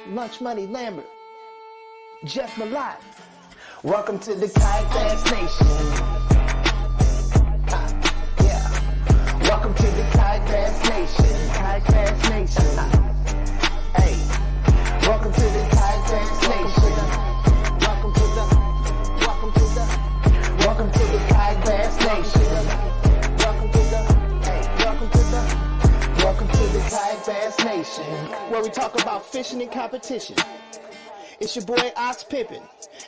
Lunch Money Lambert, Jeff Malott. Welcome to the Kayak Nation. Yeah. Welcome to the Kayak Nation. Kayak Nation. Hey. Welcome to the Kayak Nation. Welcome to the Kayak Nation. Welcome to the Kayak Nation, where we talk about fishing and competition. It's your boy Ox Pippin,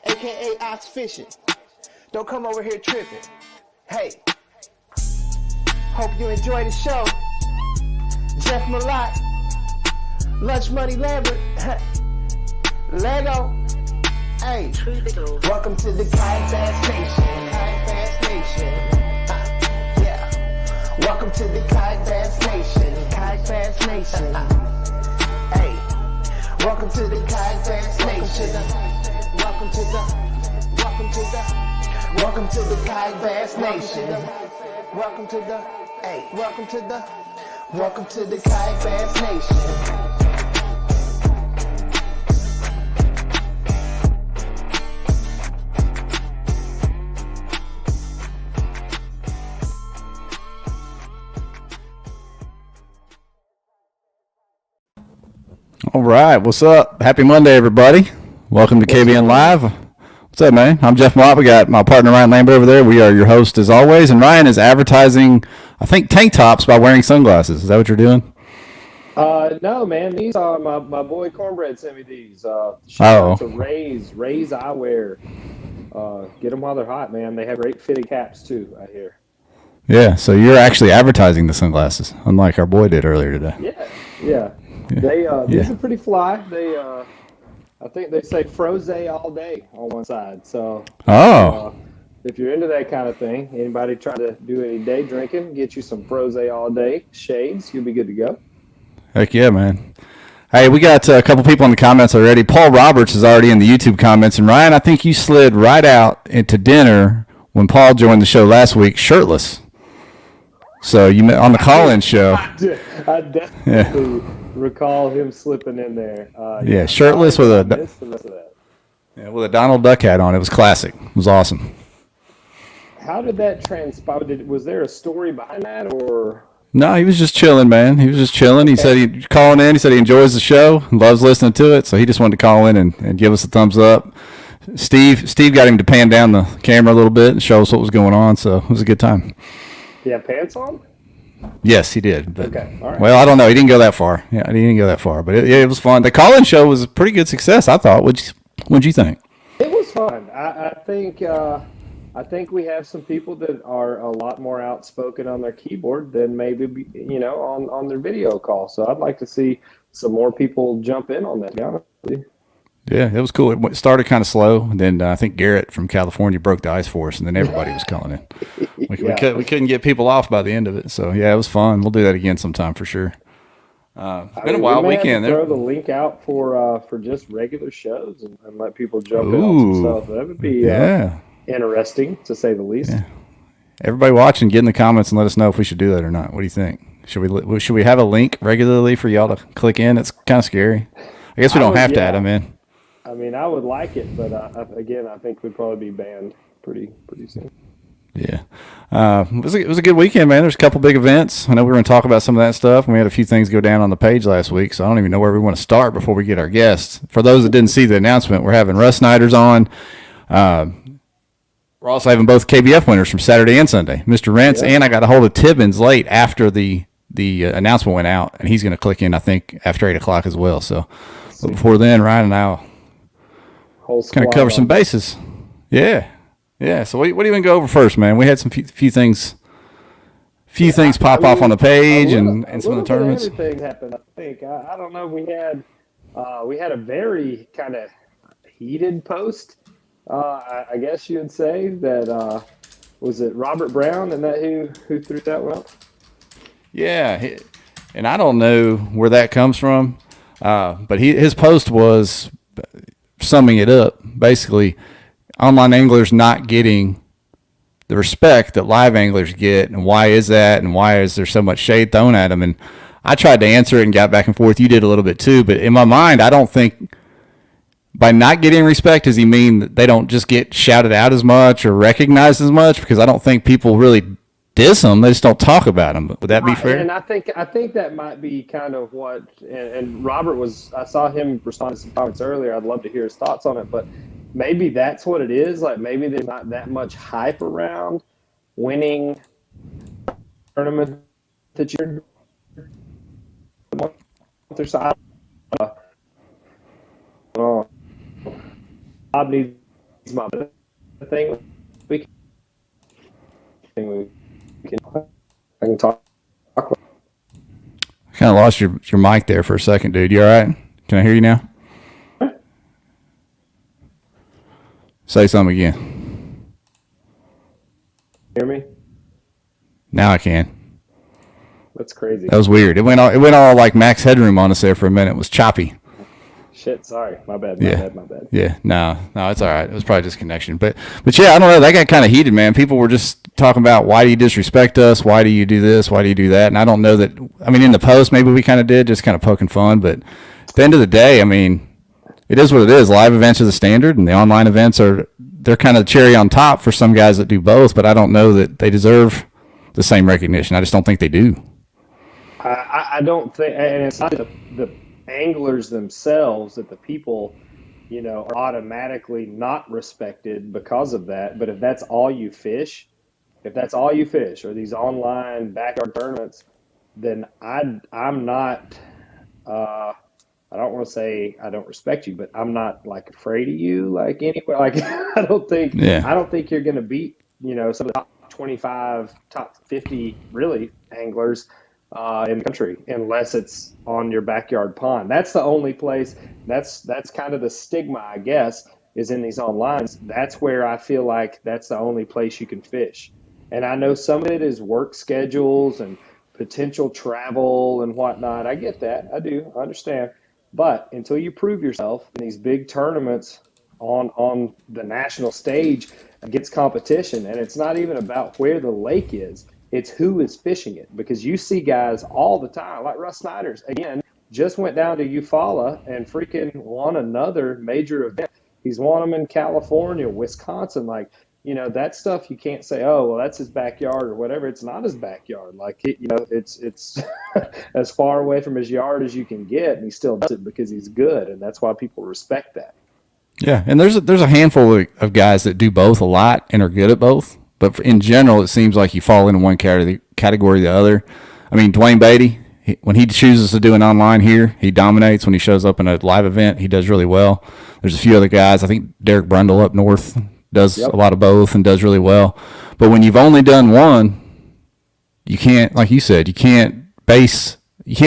aka Ox Fishing. Don't come over here tripping. Hey, hope you enjoy the show. Jeff Malott, Lunch Money Lambert, Lego. Hey, welcome to the Kayak Nation. Kayak Nation. Yeah, welcome to the Kayak Nation. Kayak Nation. Hey, welcome to the Kayak Nation. Welcome to the Kayak Nation. Welcome to the Kayak Nation. All right, what's up? Happy Monday, everybody. Welcome to KBN Live. What's up, man? I'm Jeff Mott. We got my partner Ryan Lambert over there. We are your host as always, and Ryan is advertising, I think, tank tops by wearing sunglasses. Is that what you're doing? No, man. These are my boy Cornbread sent me these. Shout out to Rays Eyewear. Get them while they're hot, man. They have great fitted caps too, I hear. Yeah, so you're actually advertising the sunglasses, unlike our boy did earlier today. Yeah. These are pretty fly. They, I think they say froze all day on one side. So, if you're into that kind of thing, anybody trying to do any day drinking, get you some froze all day shades. You'll be good to go. Heck yeah, man. Hey, we got a couple people in the comments already. Paul Roberts is already in the YouTube comments, and Ryan, I think you slid right out into dinner when Paul joined the show last week, shirtless. So you met on the call-in show. I definitely recall him slipping in there. Shirtless with a Donald Duck hat on. It was classic. It was awesome. How did that transpire? Was there a story behind that, or? No, he was just chilling, man. He was just chilling. He said he'd calling in. He said he enjoys the show, loves listening to it. So he just wanted to call in and give us a thumbs up. Steve got him to pan down the camera a little bit and show us what was going on. So it was a good time. He had pants on? Yes, he did. But, okay, all right. Well, I don't know. He didn't go that far. Yeah, he didn't go that far. But it was fun. The call-in show was a pretty good success, I thought. What'd you think? It was fun. I think we have some people that are a lot more outspoken on their keyboard than maybe on their video call. So I'd like to see some more people jump in on that, to be honest with you. Yeah, it was cool. It started kind of slow, and then I think Garrett from California broke the ice for us, and then everybody was calling in. We couldn't get people off by the end of it. So, yeah, it was fun. We'll do that again sometime for sure. It's been a wild weekend there. Throw the link out for just regular shows and let people jump in on some stuff. That would be interesting, to say the least. Yeah. Everybody watching, get in the comments and let us know if we should do that or not. What do you think? Should we have a link regularly for y'all to click in? It's kind of scary. I guess we don't have to add them in. I mean, I would like it, but again, I think we'd probably be banned pretty soon. Yeah. It was a good weekend, man. There's a couple big events. I know we were going to talk about some of that stuff, and we had a few things go down on the page last week, so I don't even know where we want to start before we get our guests. For those that didn't see the announcement, we're having Rus Snyders on. We're also having both KBF winners from Saturday and Sunday, Mr. Rentz, and I got a hold of Tibbens late after the announcement went out, and he's going to click in, I think, after 8 o'clock as well. So before then, Ryan and I'll kind of cover some bases. Yeah. So what do you want to go over first, man? We had some few things pop off on the page and some of the tournaments. Everything happened, I think. I don't know. We had a very kind of heated post. I guess you would say that was it Robert Brown, and that who threw that one up? Yeah, and I don't know where that comes from, but his post was summing it up. Basically, online anglers not getting the respect that live anglers get, and why is that, and why is there so much shade thrown at them? And I tried to answer it and got back and forth. You did a little bit too, but in my mind, I don't think by not getting respect, does he mean that they don't just get shouted out as much or recognized as much? Because I don't think people really diss them; they just don't talk about them. Would that be fair? And I think that might be kind of what. And Robert I saw him respond to some comments earlier. I'd love to hear his thoughts on it, but maybe that's what it is. Like maybe there's not that much hype around winning tournament that you're their side. Bob needs my thing. We can I can talk. I kind of lost your mic there for a second, dude. You all right? Can I hear you now? Say something again. Hear me? Now I can. That's crazy. That was weird. It went all like max headroom on us there for a minute. It was choppy. Shit, sorry. My bad. My bad. Yeah, no, it's all right. It was probably just connection. But yeah, I don't know. That got kind of heated, man. People were just talking about, why do you disrespect us? Why do you do this? Why do you do that? And I don't know that, I mean, in the post, maybe we kind of did, just kind of poking fun. But at the end of the day, I mean, it is what it is. Live events are the standard, and the online events they're kind of the cherry on top for some guys that do both. But I don't know that they deserve the same recognition. I just don't think they do. I don't think, and it's not the anglers themselves that the people, are automatically not respected because of that. But if that's all you fish, or these online backyard tournaments, then I'm not. I don't want to say I don't respect you, but I'm not like afraid of you. Like anyway, like I don't think you're going to beat some of the top 25, top 50 really anglers in the country, unless it's on your backyard pond. That's the only place. That's kind of the stigma, I guess, is in these onlines. That's where I feel like that's the only place you can fish. And I know some of it is work schedules and potential travel and whatnot. I get that. I do. I understand. But until you prove yourself in these big tournaments on the national stage against competition, and it's not even about where the lake is, it's who is fishing it. Because you see guys all the time, like Rus Snyders, again, just went down to Eufaula and freaking won another major event. He's won them in California, Wisconsin. Like, that stuff you can't say, oh, well, that's his backyard or whatever. It's not his backyard. Like, it's as far away from his yard as you can get, and he still does it because he's good, and that's why people respect that. Yeah, and there's a handful of guys that do both a lot and are good at both. But in general, it seems like you fall into one category or the other. I mean, Dwayne Beatty, when he chooses to do an online here, he dominates. When he shows up in a live event, he does really well. There's a few other guys. I think Derek Brundle up north does a lot of both and does really well. But when you've only done one, you can't, like you said, you can't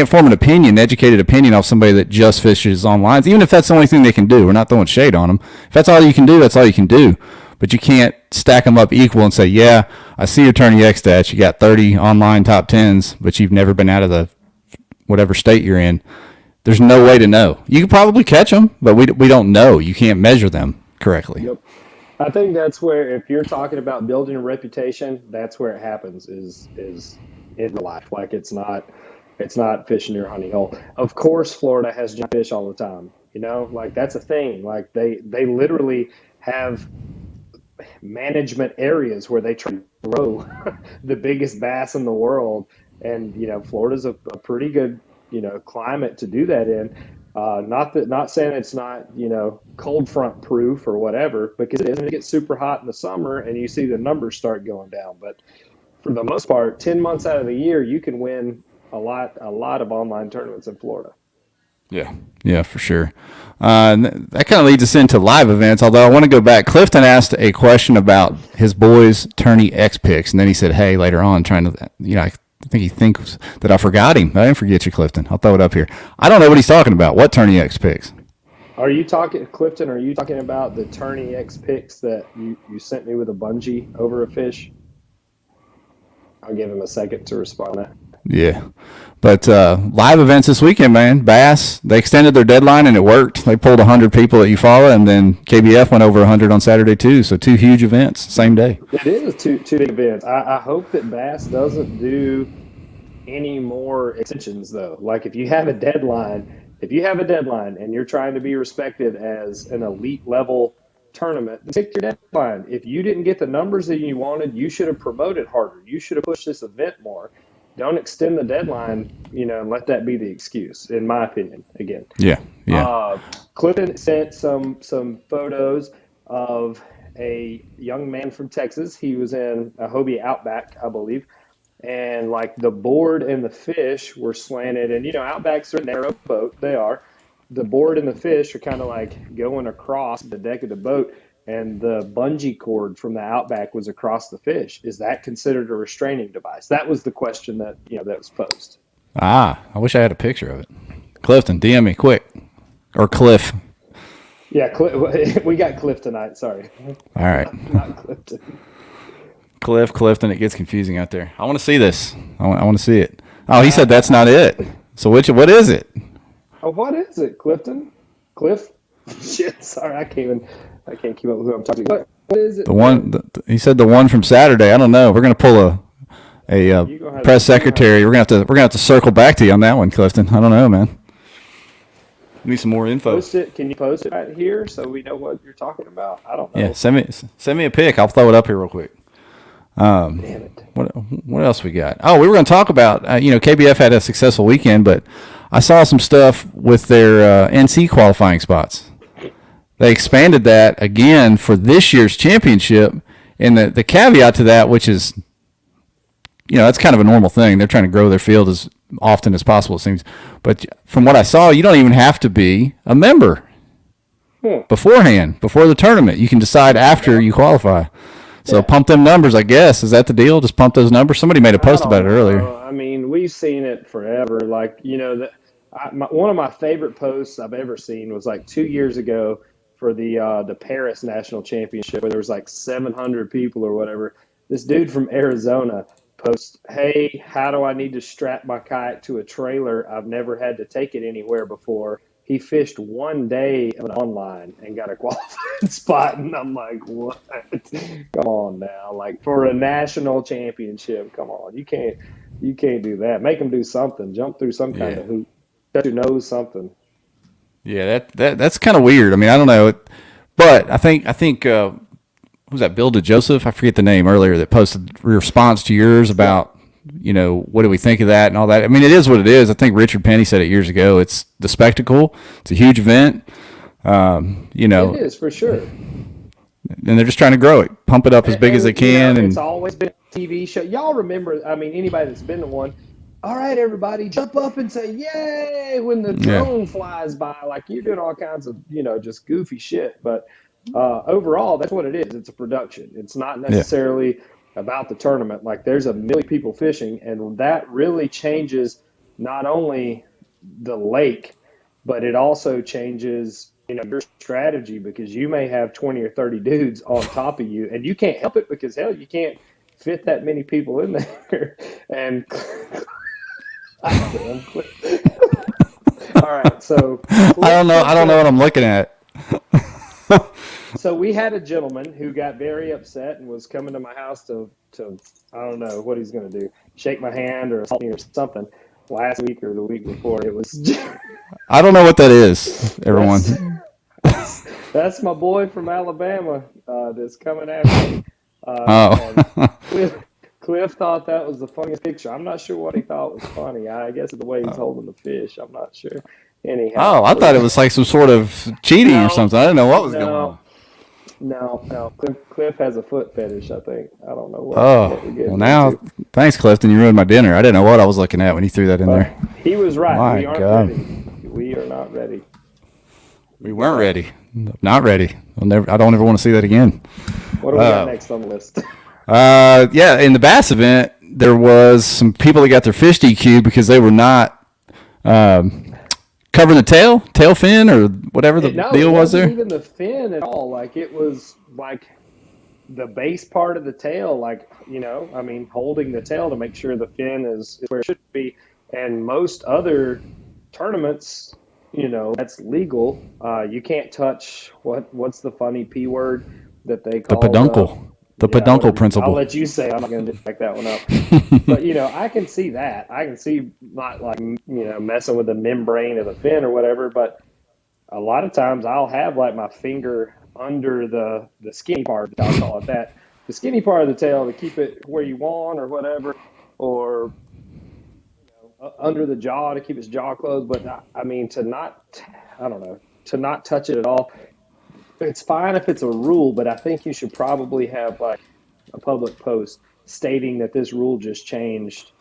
form an educated opinion off somebody that just fishes online, even if that's the only thing they can do. We're not throwing shade on them. If that's all you can do, that's all you can do. But you can't stack them up equal and say, yeah, I see your Tourney X stats. You got 30 online top 10s, but you've never been out of the whatever state you're in. There's no way to know. You could probably catch them, but we don't know. You can't measure them correctly. Yep. I think that's where, if you're talking about building a reputation, that's where it happens is in real life. Like it's not fishing your honey hole. Of course, Florida has giant fish all the time. Like that's a thing. Like they literally have management areas where they try to grow the biggest bass in the world, and Florida's a pretty good climate to do that in. Not saying it's not cold front proof or whatever, because it is. It gets super hot in the summer and you see the numbers start going down. But for the most part, 10 months out of the year, you can win a lot of online tournaments in Florida. Yeah, for sure. That kind of leads us into live events, although I want to go back. Clifton asked a question about his boys' Tourney X picks, and then he said, hey, later on, trying to, I think he thinks that I forgot him. I didn't forget you, Clifton. I'll throw it up here. I don't know what he's talking about. What Tourney X picks? Are you talking, Clifton, are you talking about the Tourney X picks that you sent me with a bungee over a fish? I'll give him a second to respond to that. Yeah. But live events this weekend, man. Bass, they extended their deadline, and it worked. They pulled 100 people at Eufaula, and then KBF went over 100 on Saturday, too. So 2 huge events, same day. It is two big events. I hope that Bass doesn't do any more extensions though. Like if you have a deadline and you're trying to be respected as an elite level tournament, pick your deadline. If you didn't get the numbers that you wanted, you should have promoted harder. You should have pushed this event more. Don't extend the deadline, and let that be the excuse, in my opinion, again. Yeah. Clifton sent some photos of a young man from Texas. He was in a Hobie Outback, I believe. And like the board and the fish were slanted, and Outbacks are a narrow boat. They are. The board and the fish are kind of like going across the deck of the boat, and the bungee cord from the Outback was across the fish. Is that considered a restraining device? That was the question that that was posed. I wish I had a picture of it. Clifton, DM me quick, or Cliff. Yeah, we got Cliff tonight. Sorry. All right. Not Clifton. Clifton. It gets confusing out there. I want to see this. I want to see it. Oh, he said that's not it. So what is it? Oh, what is it, Clifton? Cliff? Shit, sorry, I can't keep up with who I'm talking to. What is it? The one he said the one from Saturday. I don't know. We're gonna pull a press secretary. We're gonna have to circle back to you on that one, Clifton. I don't know, man. We need some more info. Post it. Can you post it right here so we know what you're talking about? I don't know. Yeah, send me a pic. I'll throw it up here real quick. Damn it. What else we got? Oh, we were going to talk about, KBF had a successful weekend, but I saw some stuff with their NC qualifying spots. They expanded that again for this year's championship, and the caveat to that, which is, that's kind of a normal thing. They're trying to grow their field as often as possible, it seems. But from what I saw, you don't even have to be a member beforehand, before the tournament. You can decide after you qualify. So pump them numbers, I guess. Is that the deal? Just pump those numbers? Somebody made a post about it earlier. I mean, we've seen it forever. Like, one of my favorite posts I've ever seen was like 2 years ago for the Paris National Championship, where there was like 700 people or whatever. This dude from Arizona posts, "Hey, how do I need to strap my kayak to a trailer? I've never had to take it anywhere before." He fished 1 day online and got a qualified spot, and I'm like, what? Come on now, like for a national championship, come on, you can't do that. Make them do something, jump through some kind of hoop, let you know something. Yeah, that's kind of weird. I mean, I don't know, but I think who was that? Bill DeJoseph, I forget the name earlier, that posted a response to yours about. What do we think of that and all that? I mean, it is what it is. I think Richard Penny said it years ago. It's the spectacle. It's a huge event. It is for sure. And they're just trying to grow it, pump it up as big as they can. It's always been a TV show. Y'all remember? I mean, anybody that's been to one. All right, everybody, jump up and say "yay" when the drone flies by. Like you're doing all kinds of just goofy shit. But overall, that's what it is. It's a production. It's not necessarily about the tournament. Like there's a million people fishing, and that really changes not only the lake, but it also changes your strategy, because you may have 20 or 30 dudes on top of you, and you can't help it because hell, you can't fit that many people in there. And all right, so I don't know what I'm looking at. So we had a gentleman who got very upset and was coming to my house to I don't know what he's going to do, shake my hand or assault me or something last week or the week before. It was I don't know what that is, everyone. That's my boy from Alabama that's coming after me. Cliff thought that was the funniest picture. I'm not sure what he thought was funny. I guess it's the way he's holding the fish. I'm not sure. Anyhow. Oh, I thought it was like some sort of cheating or something. I didn't know what was going on. No. Cliff has a foot fetish, I think. I don't know what. Well, now, thanks, Clifton. You ruined my dinner. I didn't know what I was looking at when you threw that in there. He was right. My we aren't God. ready. We are not ready. We weren't ready. Not ready. I don't ever want to see that again. What do we got next on the list? In the bass event, there was some people that got their fish DQ because they were not covering the tail fin or whatever the deal was there. Even the fin at all. Like it was like the base part of the tail, like, holding the tail to make sure the fin is where it should be. And most other tournaments, that's legal. You can't touch what's the funny P word that they call the peduncle. The peduncle principle. I'll let you say. I'm not going to back that one up. But I can see that. I can see not like messing with the membrane of the fin or whatever. But a lot of times I'll have like my finger under the skinny part. I'll call it that. The skinny part of the tail to keep it where you want or whatever, or under the jaw to keep its jaw closed. But I mean, to not touch it at all. It's fine if it's a rule, but I think you should probably have like a public post stating that this rule just changed,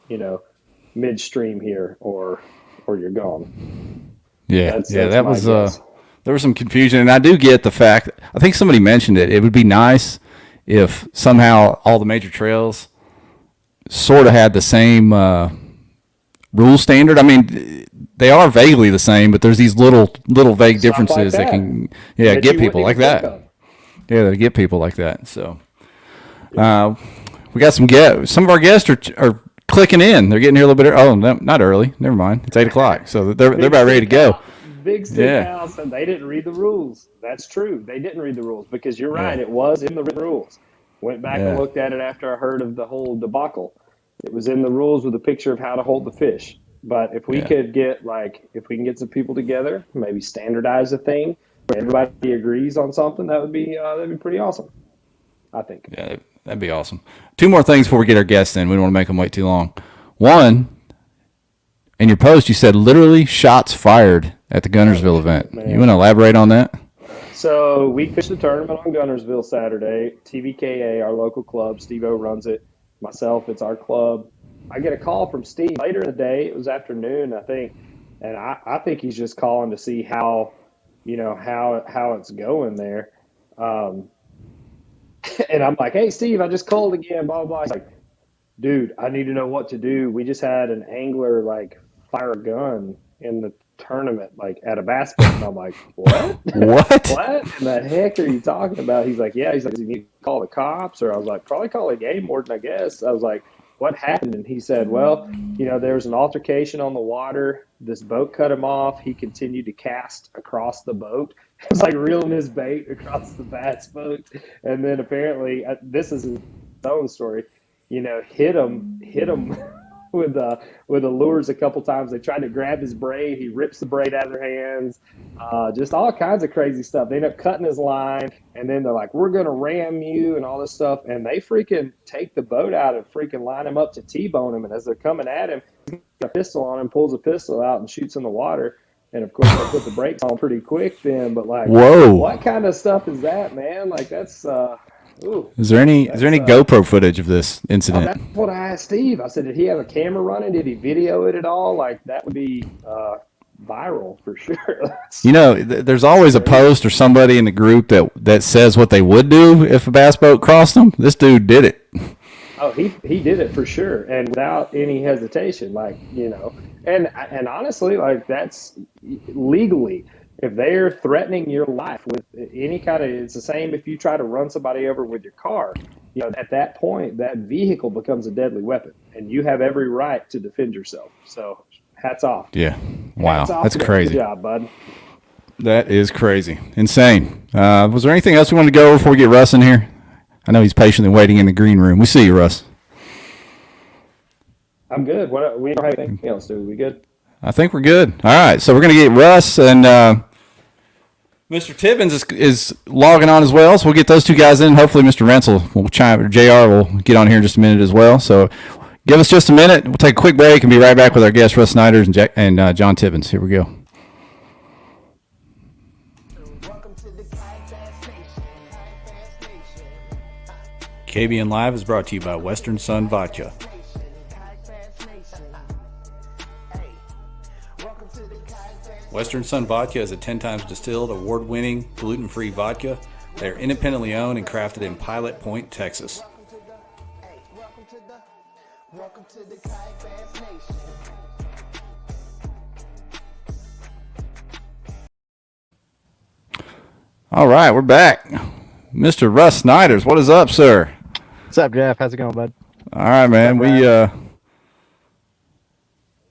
midstream here, or you're gone. Yeah, that was there was some confusion, and I do get the fact. I think somebody mentioned it. It would be nice if somehow all the major trails sort of had the same rule standard. I mean, they are vaguely the same, but there's these little vague differences that can get people like that. Yeah, they get people like that. So we got some guests. Some of our guests are clicking in. They're getting here a little bit early. Oh, no, not early. Never mind. It's 8 o'clock. So they're about ready to go. Big Stick House, and they didn't read the rules. That's true. They didn't read the rules because you're right. It was in the written rules. Went back and looked at it after I heard of the whole debacle. It was in the rules with a picture of how to hold the fish. But if we could get if we can get some people together, maybe standardize a thing where everybody agrees on something, that'd be pretty awesome, I think. Yeah, that'd be awesome. 2 more things before we get our guests in. We don't want to make them wait too long. One, in your post, you said literally shots fired at the Gunnersville event. Man. You want to elaborate on that? So we fished the tournament on Gunnersville Saturday. TVKA, our local club, Steve-O runs it. Myself, it's our club. I get a call from Steve later in the day. It was afternoon, I think, and I think he's just calling to see how it's going there. And I'm like, hey, Steve, I just called again, blah, blah, blah. He's like, dude, I need to know what to do. We just had an angler fire a gun in the tournament, at a bass boat. And I'm like, what? What? What in the heck are you talking about? He's like, yeah. He's like, do you need to call the cops? Or I was like, probably call a game warden, I guess. I was like, what happened? And he said, well, there was an altercation on the water. This boat cut him off. He continued to cast across the boat. It was like reeling his bait across the bass boat. And then apparently, this is his own story, hit him with the lures a couple times. They tried to grab his braid. He rips the braid out of their hands. Just all kinds of crazy stuff. They end up cutting his line, and then they're like, we're going to ram you and all this stuff. And they freaking take the boat out and freaking line him up to T-bone him. And as they're coming at him, he's got a pistol on him, pulls a pistol out and shoots in the water. And, of course, they put the brakes on pretty quick then. But, whoa, what kind of stuff is that, man? That's ooh, is there any GoPro footage of this incident? That's what I asked Steve. I said, did he have a camera running? Did he video it at all? That would be viral for sure. There's always a post or somebody in the group that says what they would do if a bass boat crossed them. This dude did it. Oh, he did it for sure, and without any hesitation. And honestly, that's legally. If they're threatening your life with any kind of, it's the same if you try to run somebody over with your car. At that point, that vehicle becomes a deadly weapon, and you have every right to defend yourself. So, hats off. Yeah. Wow. That's crazy. Good job, bud. That is crazy. Insane. Was there anything else we wanted to go over before we get Russ in here? I know he's patiently waiting in the green room. We see you, Russ. I'm good. We don't have anything else, do we? Good? I think we're good. All right, so we're going to get Russ, and Mr. Tibbens is logging on as well, so we'll get those 2 guys in. Hopefully Mr. Rentz will chime, or JR will get on here in just a minute as well. So give us just a minute. We'll take a quick break and be right back with our guests, Rus Snyders and John Tibbens. Here we go. KBN Live is brought to you by Western Sun Vodka. Western Sun Vodka is a 10 times distilled, award-winning, gluten-free vodka. They are independently owned and crafted in Pilot Point, Texas. All right, we're back. Mr. Rus Snyders, what is up, sir? What's up, Jeff? How's it going, bud? All right, man.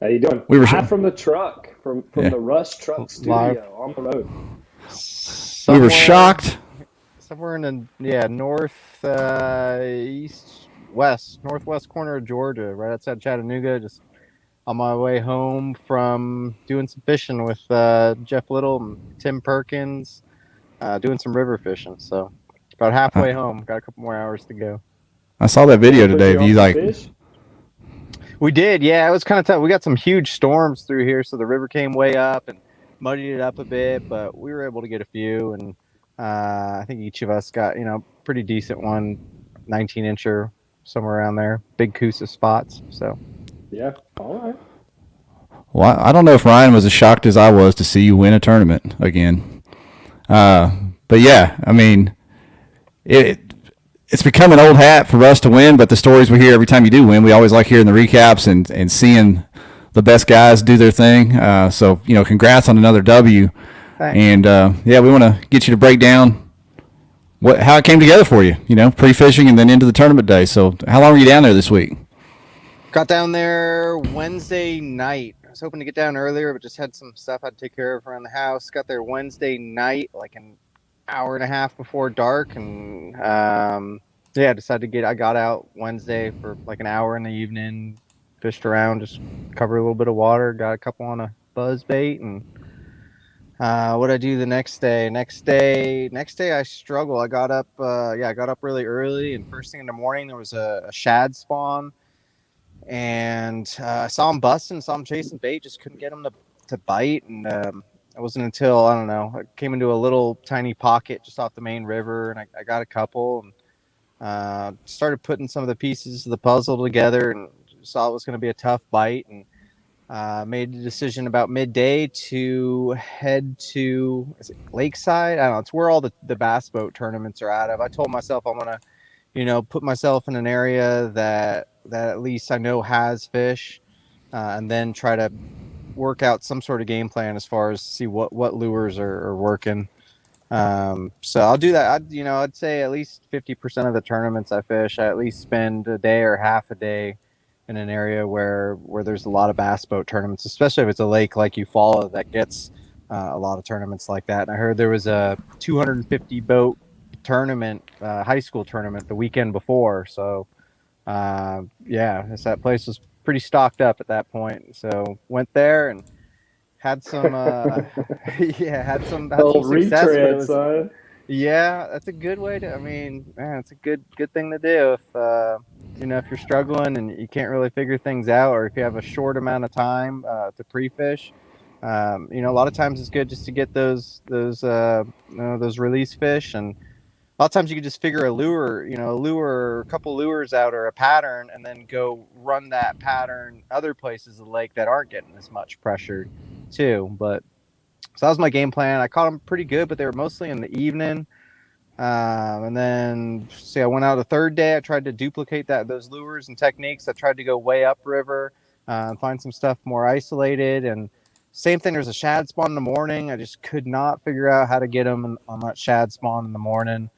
How you doing? We were live from the truck, from the Rus Truck Studio Live. on the road. We were shocked. somewhere in the northwest corner of Georgia, right outside Chattanooga. Just on my way home from doing some fishing with Jeff Little and Tim Perkins, doing some river fishing. So about halfway home. Got a couple more hours to go. I saw that video today of you fish? We did, yeah. It was kind of tough. We got some huge storms through here, so the river came way up and muddied it up a bit, but we were able to get a few, and I think each of us got, pretty decent one, 19-incher, somewhere around there. Big Coosa spots, so. Yeah, all right. Well, I don't know if Ryan was as shocked as I was to see you win a tournament again. But yeah, I mean, it's become an old hat for us to win, but the stories we hear every time you do win, we always like hearing the recaps and seeing the best guys do their thing. So, congrats on another W. Thanks. And, we want to get you to break down how it came together for you, pre-fishing and then into the tournament day. So how long were you down there this week? Got down there Wednesday night. I was hoping to get down earlier, but just had some stuff I had to take care of around the house. Got there Wednesday night, like an hour and a half before dark, and I got out Wednesday for like an hour in the evening, fished around, just covered a little bit of water, got a couple on a buzz bait, and what I do the next day I struggle. I got up really early, and first thing in the morning there was a shad spawn, and I saw him busting, saw him chasing bait, just couldn't get him to bite, and it wasn't until, I came into a little tiny pocket just off the main river, and I got a couple, and started putting some of the pieces of the puzzle together, and saw it was going to be a tough bite, and made the decision about midday to head to Lakeside. I don't know, it's where all the bass boat tournaments are out of. I told myself I'm going to, put myself in an area that at least I know has fish, and then try to work out some sort of game plan as far as see what lures are working. So I'll do that. I'd say at least 50% of the tournaments I fish, I at least spend a day or half a day in an area where there's a lot of bass boat tournaments, especially if it's a lake like Eufaula that gets a lot of tournaments like that. And I heard there was a 250 boat tournament, high school tournament the weekend before. So that place was pretty stocked up at that point. So went there and had some had some success. Retread, son. Yeah, that's a good way to. I mean, man, it's a good thing to do if if you're struggling and you can't really figure things out, or if you have a short amount of time to pre-fish. A lot of times it's good just to get those release fish, and a lot of times you can just figure a lure, a couple lures out or a pattern, and then go run that pattern other places of the lake that aren't getting as much pressure too. But so that was my game plan. I caught them pretty good, but they were mostly in the evening. And then I went out the third day. I tried to duplicate those lures and techniques. I tried to go way upriver, find some stuff more isolated. And same thing, there's a shad spawn in the morning. I just could not figure out how to get them on that shad spawn in the morning.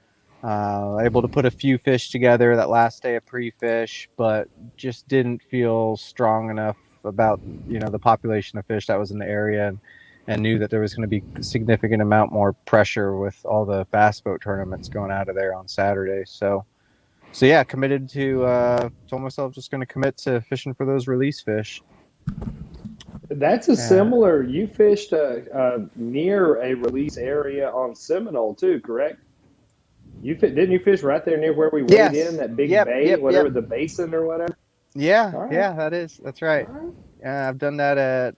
Able to put a few fish together that last day of pre-fish, but just didn't feel strong enough about the population of fish that was in the area, and knew that there was going to be a significant amount more pressure with all the bass boat tournaments going out of there on Saturday. So yeah, committed to told myself just going to commit to fishing for those release fish. That's similar. You fished near a release area on Seminole too, correct? Didn't you fish right there near where we weighed in, that big bay, the basin or whatever? Yeah, right. Yeah, that's right. I've done that at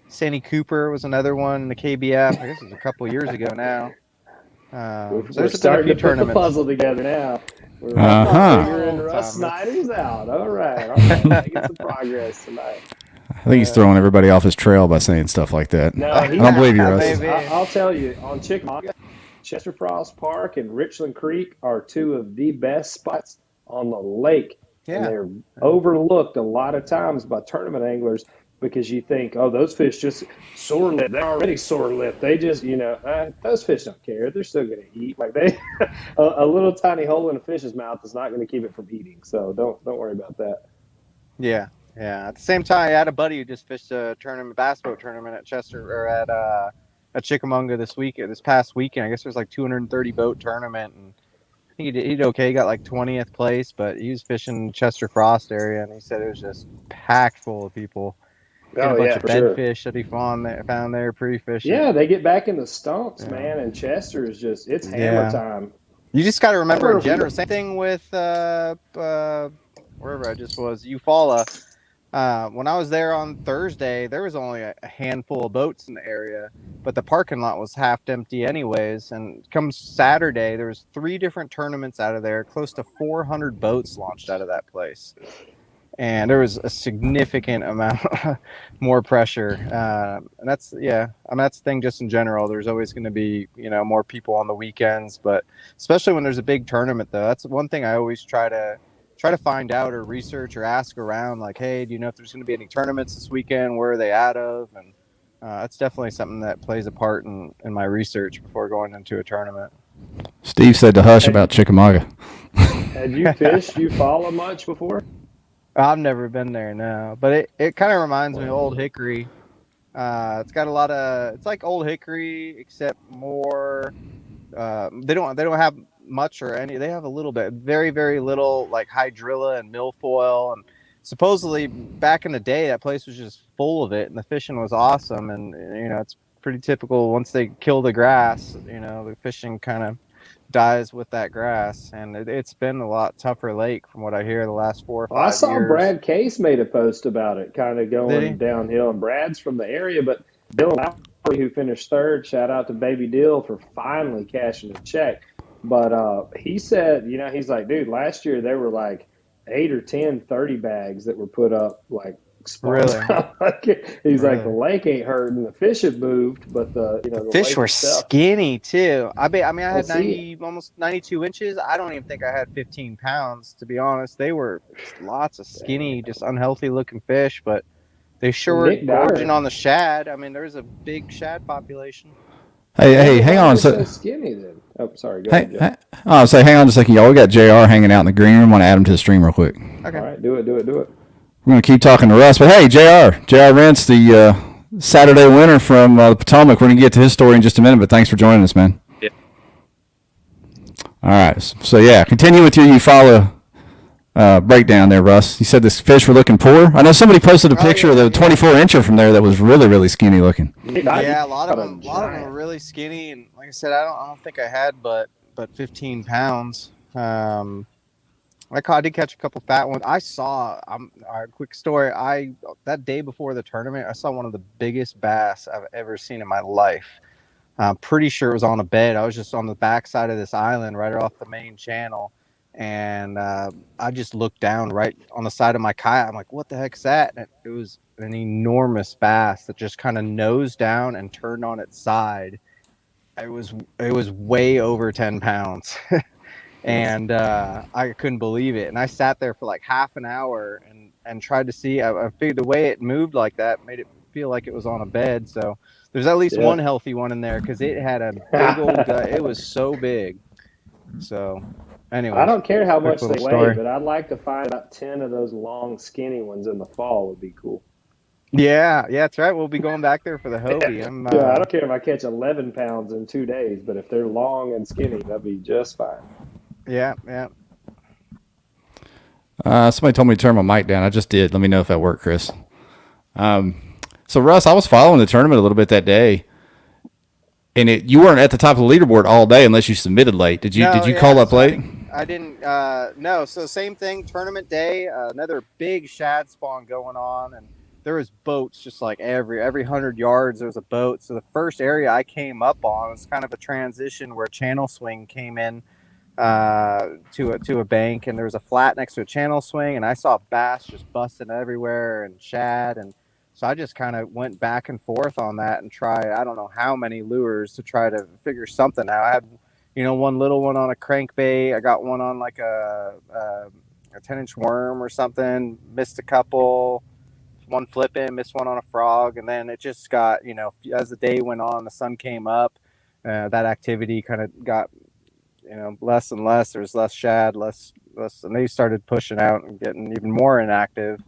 Sandy Cooper was another one in the KBF. I guess it was a couple years ago now. We're starting to put the puzzle together now. We're figuring Rus Snyders out. All right. Making some progress tonight. I think he's throwing everybody off his trail by saying stuff like that. No, I don't believe you, Russ. I'll tell you, on Chickamauga, Chester Frost Park and Richland Creek are two of the best spots on the lake. Yeah. And they're overlooked a lot of times by tournament anglers because you think, oh, those fish just sore lip. They're already sore lip. They just, those fish don't care. They're still going to eat. Like a little tiny hole in a fish's mouth is not going to keep it from eating. So don't worry about that. Yeah. Yeah. At the same time, I had a buddy who just fished a bass boat tournament at Chester or at at Chickamauga this past weekend. I guess there's like 230 boat tournament, and he did okay. He got like 20th place, but he was fishing Chester Frost area, and he said it was just packed full of people. He had a bunch of bedfish that he found there pre-fishing. Yeah, they get back in the stumps, man, and Chester is just, it's hammer time. You just got to remember in general, same thing with wherever I just was, Eufaula. When I was there on Thursday, there was only a handful of boats in the area, but the parking lot was half empty anyways. And come Saturday, there was 3 different tournaments out of there, close to 400 boats launched out of that place. And there was a significant amount more pressure. And that's, that's the thing just in general. There's always going to be, more people on the weekends, but especially when there's a big tournament, though, that's one thing I always try to find out or research or ask around, like, hey, do you know if there's going to be any tournaments this weekend? Where are they out of? And that's definitely something that plays a part in my research before going into a tournament. Steve said to hush about Chickamauga. Had you fished Eufaula much before? I've never been there, no. But it kind of reminds me of Old Hickory. It's got a lot of, it's like Old Hickory, except more, they don't have much or any. They have a little bit, very, very little, like hydrilla and milfoil, and supposedly back in the day that place was just full of it, and the fishing was awesome. And it's pretty typical once they kill the grass, the fishing kind of dies with that grass, and it's been a lot tougher lake from what I hear the last 4 or 5 years. I saw Brad Case made a post about it, kind of going downhill, and Brad's from the area, but Dylan Lowry, who finished 3rd, shout out to Baby Dill for finally cashing a check. But he said, he's like, dude, last year there were like 8 or 10 30 bags that were put up, like, really? He's like, the lake ain't hurting, the fish have moved, but the fish were skinny too. I had almost 92 inches. I don't even think I had 15 pounds, to be honest. They were lots of skinny, just unhealthy looking fish, but they sure were gorging on the shad. I mean, there's a big shad population. Hey, hang on a second. Skinny then. Oh, sorry. Go ahead. Hang on a second, y'all. We got JR hanging out in the green room. I want to add him to the stream real quick. Okay. All right, do it. We're going to keep talking to Russ, but hey, JR Rentz, the Saturday winner from the Potomac. We're going to get to his story in just a minute, but thanks for joining us, man. Yeah. All right. So, continue with your Eufaula breakdown there, Russ. You said this fish were looking poor. I know somebody posted a picture of the 24-incher from there that was really, really skinny looking. Yeah, a lot of them were really skinny, and like I said, I don't think I had but 15 pounds. I did catch a couple fat ones. I saw a quick story. That day before the tournament, I saw one of the biggest bass I've ever seen in my life. I'm pretty sure it was on a bed. I was just on the backside of this island right off the main channel. And I just looked down right on the side of my kayak. I'm like, what the heck's that? And it was an enormous bass that just kind of nosed down and turned on its side. It was way over 10 pounds. And I couldn't believe it. And I sat there for like half an hour and tried to see. I figured the way it moved like that made it feel like it was on a bed. So there's at least one healthy one in there, because it had a big old gut. It was so big. So anyway, I don't care how much they weigh, but I'd like to find about 10 of those long, skinny ones in the fall. Would be cool. Yeah, that's right. We'll be going back there for the Hobie. I don't care if I catch 11 pounds in 2 days, but if they're long and skinny, that'd be just fine. Yeah. Somebody told me to turn my mic down. I just did. Let me know if that worked, Chris. So Russ, I was following the tournament a little bit that day, and you weren't at the top of the leaderboard all day unless you submitted late. Did you call up late? I didn't. No. So same thing. Tournament day. Another big shad spawn going on, and there was boats just like every 100 yards there was a boat. So the first area I came up on was kind of a transition where a channel swing came in to a bank, and there was a flat next to a channel swing, and I saw bass just busting everywhere and shad, and so I just kind of went back and forth on that and tried I don't know how many lures to try to figure something out. I had one little one on a crankbait. I got one on like a 10-inch worm or something, missed a couple, one flipping, missed one on a frog, and then it just got as the day went on, the sun came up, that activity kind of got less and less. There was less shad, less, and they started pushing out and getting even more inactive.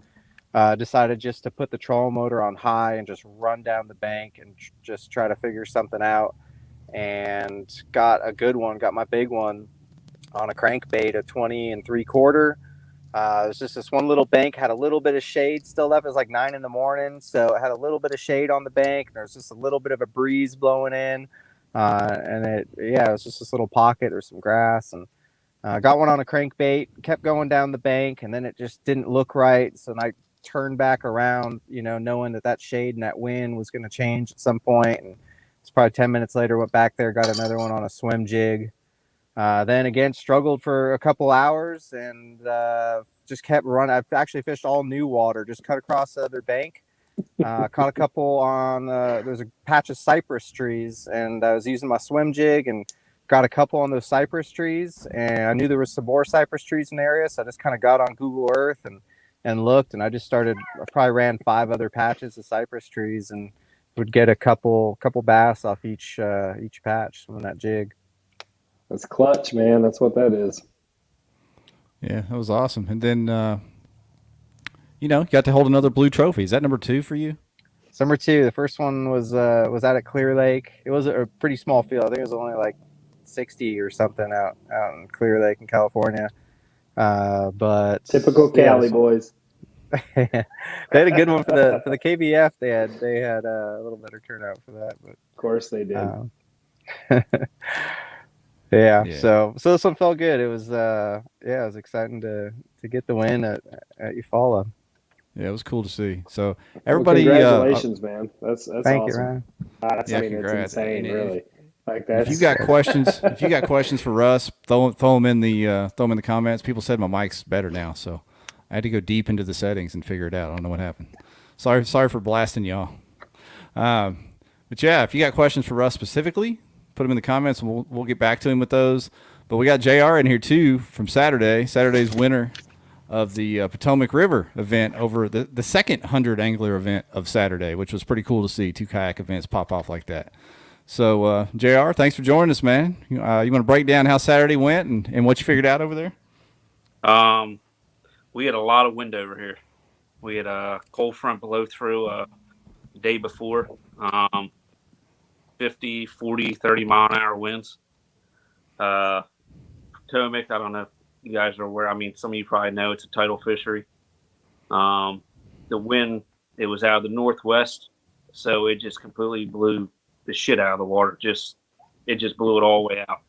decided just to put the trolling motor on high and just run down the bank and just try to figure something out. And got a good one, got my big one on a crankbait, a 20 3/4. It was just this one little bank, had a little bit of shade still left. It was like 9 a.m, so it had a little bit of shade on the bank. There was just a little bit of a breeze blowing in, and it was just this little pocket. There's some grass, and got one on a crankbait. Kept going down the bank, and then it just didn't look right. So I turned back around, knowing that shade and that wind was going to change at some point. And it's probably 10 minutes later. Went back there, got another one on a swim jig. Then again, struggled for a couple hours and just kept running. I've actually fished all new water, just cut across the other bank. Caught a couple on, there's a patch of cypress trees, and I was using my swim jig and got a couple on those cypress trees. And I knew there was some more cypress trees in the area, so I just kind of got on Google Earth and looked, and I probably ran 5 other patches of cypress trees and would get a couple bass off each patch on that jig. That's clutch, man. That's what that is. Yeah, that was awesome. And then, got to hold another blue trophy. Is that number 2 for you? It's number 2. The first one was out at Clear Lake. It was a pretty small field. I think it was only like 60 or something out in Clear Lake in California. But typical Cali boys. They had a good one for the KBF. They had a little better turnout for that. But of course they did. Yeah. So this one felt good. It was it was exciting to get the win at Eufaula. Yeah, it was cool to see. So everybody, congratulations, man. That's thank awesome. You, Ryan. That's it's insane, really. Like that. If you got questions for Russ, throw them in the comments. People said my mic's better now, so I had to go deep into the settings and figure it out. I don't know what happened. Sorry for blasting y'all. But yeah, if you got questions for Russ specifically, put them in the comments, and we'll get back to him with those. But we got JR in here too from Saturday's winner of the Potomac River event over the second 100 angler event of Saturday, which was pretty cool to see 2 kayak events pop off like that. So JR, thanks for joining us, man. You want to break down how Saturday went and what you figured out over there? We had a lot of wind over here. We had a cold front blow through the day before. 50, 40, 30 mile an hour winds. Potomac, I don't know if you guys are aware. I mean, some of you probably know it's a tidal fishery. The wind, it was out of the northwest, so it just completely blew the shit out of the water. It just blew it all the way out.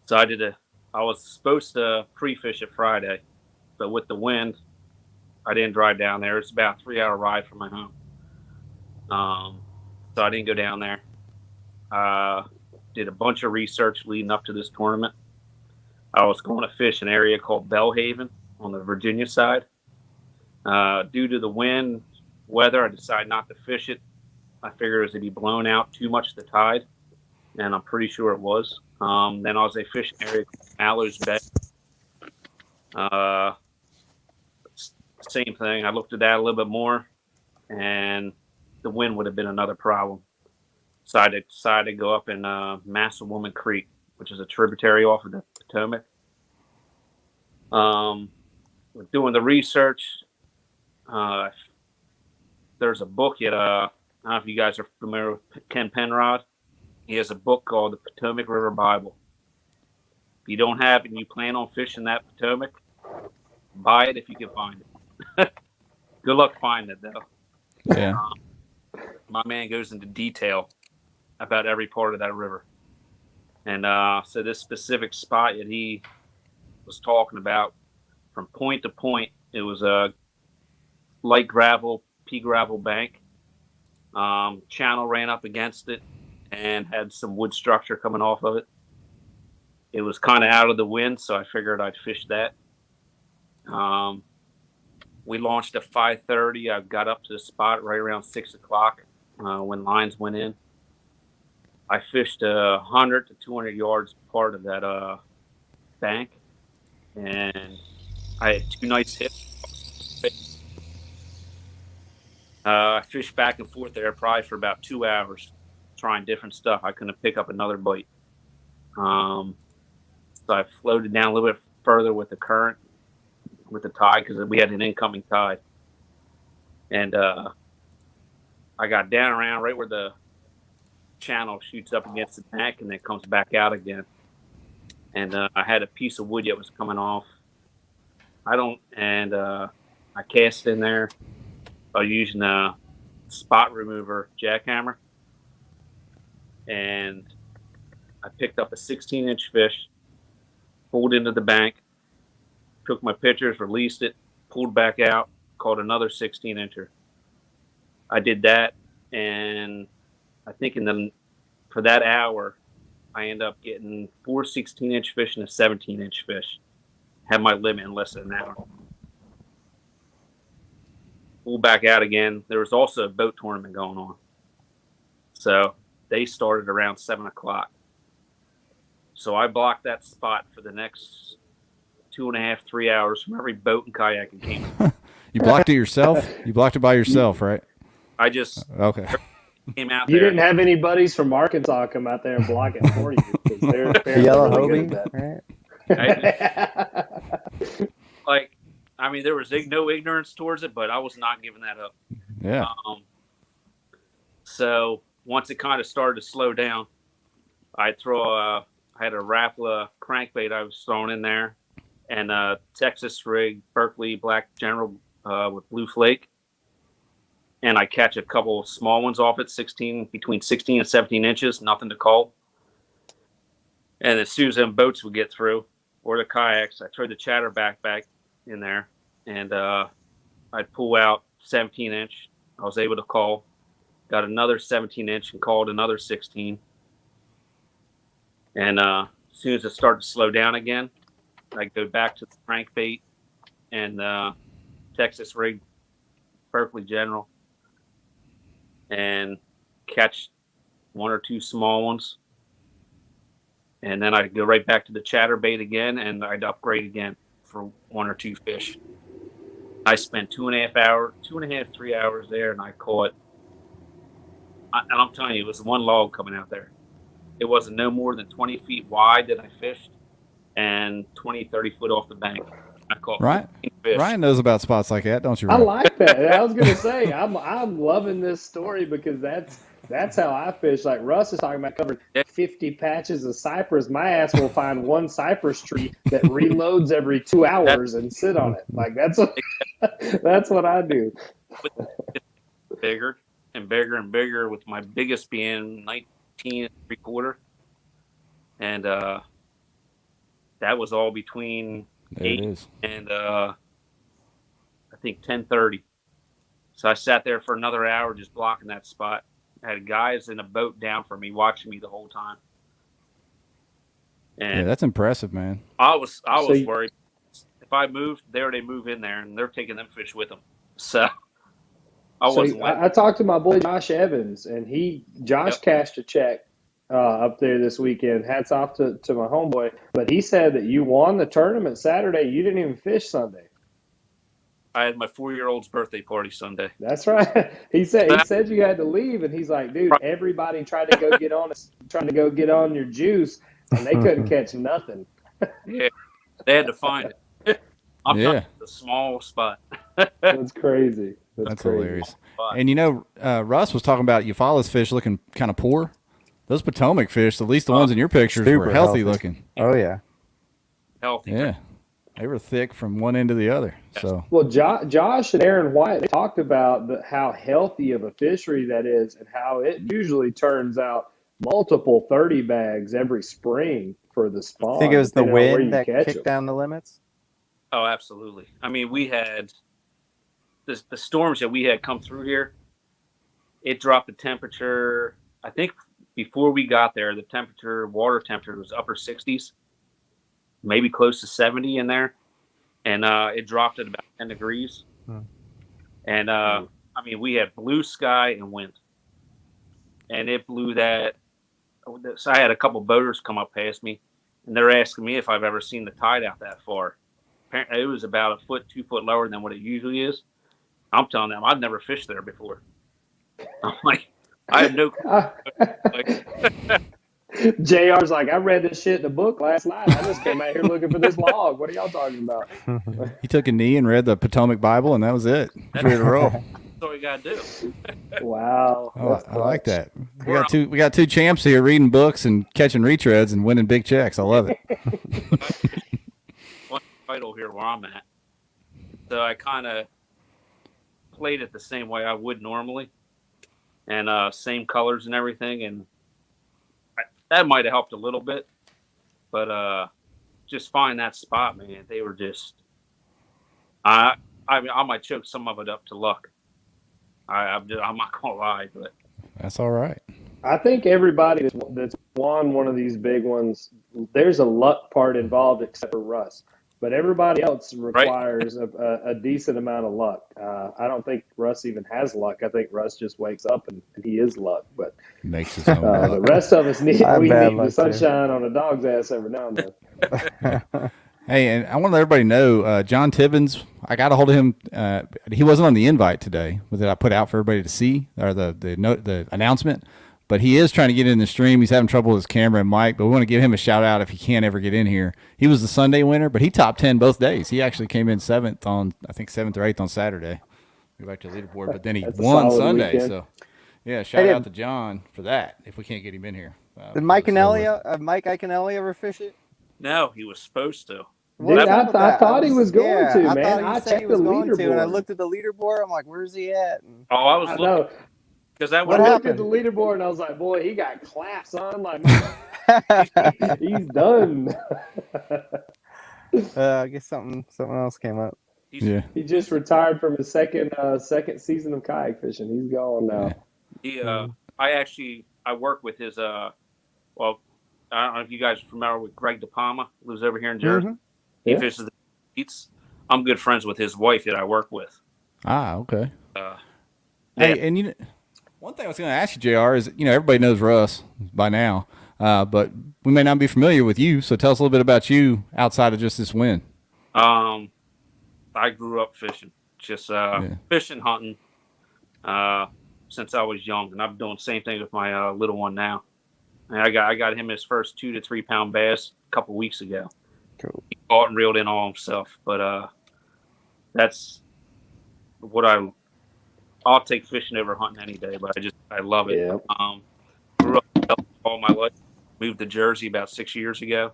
So I was supposed to pre-fish it Friday, but with the wind, I didn't drive down there. It's about a 3-hour ride from my home. So I didn't go down there. Did a bunch of research leading up to this tournament. I was going to fish an area called Bellhaven on the Virginia side. Due to the wind, weather, I decided not to fish it. I figured it was going to be blown out too much the tide, and I'm pretty sure it was. Then I was a fishing area called Mallows Bay. Same thing. I looked at that a little bit more, and the wind would have been another problem. So I decided to go up in Massawoman Creek, which is a tributary off of the Potomac. Doing the research, there's a book I don't know if you guys are familiar with Ken Penrod. He has a book called the Potomac River Bible. If you don't have it and you plan on fishing that Potomac, buy it if you can find it. Good luck finding it, though. Yeah. My man goes into detail about every part of that river. And so this specific spot that he was talking about, from point to point, it was a light gravel, pea gravel bank. Channel ran up against it and had some wood structure coming off of it. It was kind of out of the wind, so I figured I'd fish that. We launched at 5:30. I got up to the spot right around 6 o'clock when lines went in. I fished 100 to 200 yards part of that bank, and I had 2 nice hits. I fished back and forth there probably for about 2 hours, trying different stuff. I couldn't pick up another bite. So I floated down a little bit further with the current, with the tide because we had an incoming tide. And I got down around right where the channel shoots up against the bank and then comes back out again. And I had a piece of wood that was coming off. I cast in there by using a spot remover jackhammer. And I picked up a 16-inch fish, pulled into the bank, took my pictures, released it, pulled back out, caught another 16-incher. I did that, and I think for that hour, I ended up getting 4 16-inch fish and a 17-inch fish. Had my limit in less than an hour. Pulled back out again. There was also a boat tournament going on. So they started around 7 o'clock. So I blocked that spot for the next 2.5, 3 hours from every boat and kayak that came. You blocked it yourself? You blocked it by yourself, right? I just came out there. You didn't have any buddies from Arkansas come out there and block it for you. They're The yellow really Hobie, right? There was no ignorance towards it, but I was not giving that up. Yeah. So once it kind of started to slow down, I had a Rapala crankbait I was throwing in there, and a Texas rig Berkeley Black General with blue flake, and I catch a couple of small ones off it, between 16 and 17 inches, nothing to call. And as soon as them boats would get through, or the kayaks, I throw the chatterback back in there, and I'd pull out 17-inch. I was able to call, got another 17-inch and called another 16. And as soon as it started to slow down again, I go back to the crankbait and Texas rig Berkeley General and catch 1 or 2 small ones. And then I'd go right back to the chatterbait again, and I'd upgrade again for 1 or 2 fish. I spent 2.5, 3 hours there, and I caught. And I'm telling you, it was one log coming out there. It wasn't no more than 20 feet wide that I fished, and 20, 30 foot off the bank. I caught 15 fish. Ryan knows about spots like that, don't you, I Ryan? like that. I was gonna say I'm loving this story because that's how I fish. Like Russ is talking about covering 50 patches of cypress. My ass will find one cypress tree that reloads every 2 hours and sit on it. Like that's what I do. Bigger and bigger and bigger, with my biggest being 19 3/4, and that was all between 8 and I think 10:30. So I sat there for another hour just blocking that spot. I had guys in a boat down for me, watching me the whole time. And yeah, that's impressive, man. I was worried. If I moved there, they move in there, and they're taking them fish with them. So I talked to my boy Josh Evans, and Josh cashed a check up there this weekend. Hats off to my homeboy. But he said that you won the tournament Saturday. You didn't even fish Sunday. I had my 4-year-old's birthday party Sunday. That's right. He said you had to leave, and he's like, dude, everybody tried to go get on your juice, and they couldn't catch nothing. Yeah, they had to find it. I'm talking a small spot. That's crazy. That's crazy. Hilarious. And Russ was talking about Eufaula's fish looking kind of poor. Those Potomac fish, at least the ones in your pictures, were healthy looking. Oh yeah, healthy. Yeah. They were thick from one end to the other. So well, Josh and Aaron White talked about how healthy of a fishery that is, and how it usually turns out multiple 30 bags every spring for the spawn. I think it was the wind that kicked down the limits. Oh, absolutely. I mean, we had the storms that we had come through here. It dropped the temperature. I think before we got there, the water temperature was upper 60s. Maybe close to 70 in there, and it dropped at about 10 degrees. And we had blue sky and wind, and it blew that. So I had a couple boaters come up past me, and they're asking me if I've ever seen the tide out that far. Apparently, it was about 2 foot lower than what it usually is. I'm telling them I've never fished there before. I'm like, I have no clue. JR's like, I read this shit in the book last night. I just came out here looking for this log. What are y'all talking about? He took a knee and read the Potomac Bible, and that was it. Ready to roll. That's all you gotta do. Wow. Oh, I like that. We got two champs here reading books and catching retreads and winning big checks. I love it. One title here where I'm at. So I kind of played it the same way I would normally, and same colors and everything, and that might have helped a little bit. But just find that spot, man. They were just. I mean, I might choke some of it up to luck. I'm not gonna lie, but that's all right. I think everybody that's won one of these big ones, there's a luck part involved, except for Rus. But everybody else requires a decent amount of luck. I don't think Rus even has luck. I think Rus just wakes up and he is luck. But makes his own luck. The rest of us need the sunshine on a dog's ass every now and then. Hey, and I want to let everybody know, John Tibbens, I got a hold of him. He wasn't on the invite today that I put out for everybody to see, or the announcement, but he is trying to get in the stream. He's having trouble with his camera and mic, but we want to give him a shout out if he can't ever get in here. He was the Sunday winner, but he top 10 both days. He actually came in 7th or 8th on Saturday. Go back to the leaderboard, but then he won Sunday. Weekend. So, yeah, shout out to John for that if we can't get him in here. Did Mike Iconelli ever fish it? No, he was supposed to. Dude, I thought he was going to, man. I checked the leaderboard. And I looked at the leaderboard. I'm like, where's he at? And I was looking. Because I looked at the leaderboard and I was like, boy, he got claps, son. Like, he's done. I guess something else came up. He just retired from his second season of kayak fishing. He's gone now. I work with his I don't know if you guys are familiar with Greg DePalma, lives over here in Jersey. Mm-hmm. He fishes the beats. I'm good friends with his wife that I work with. Ah, okay. Hey, and one thing I was going to ask you, JR, is everybody knows Rus by now, but we may not be familiar with you. So tell us a little bit about you outside of just this win. I grew up fishing, just fishing, hunting, since I was young, and I'm doing the same thing with my little one now. And I got him his first 2 to 3 pound bass a couple weeks ago. Cool. He caught and reeled in all himself, but that's what I'll take fishing over hunting any day. But I love it. Yeah. Grew up all my life. Moved to Jersey about 6 years ago.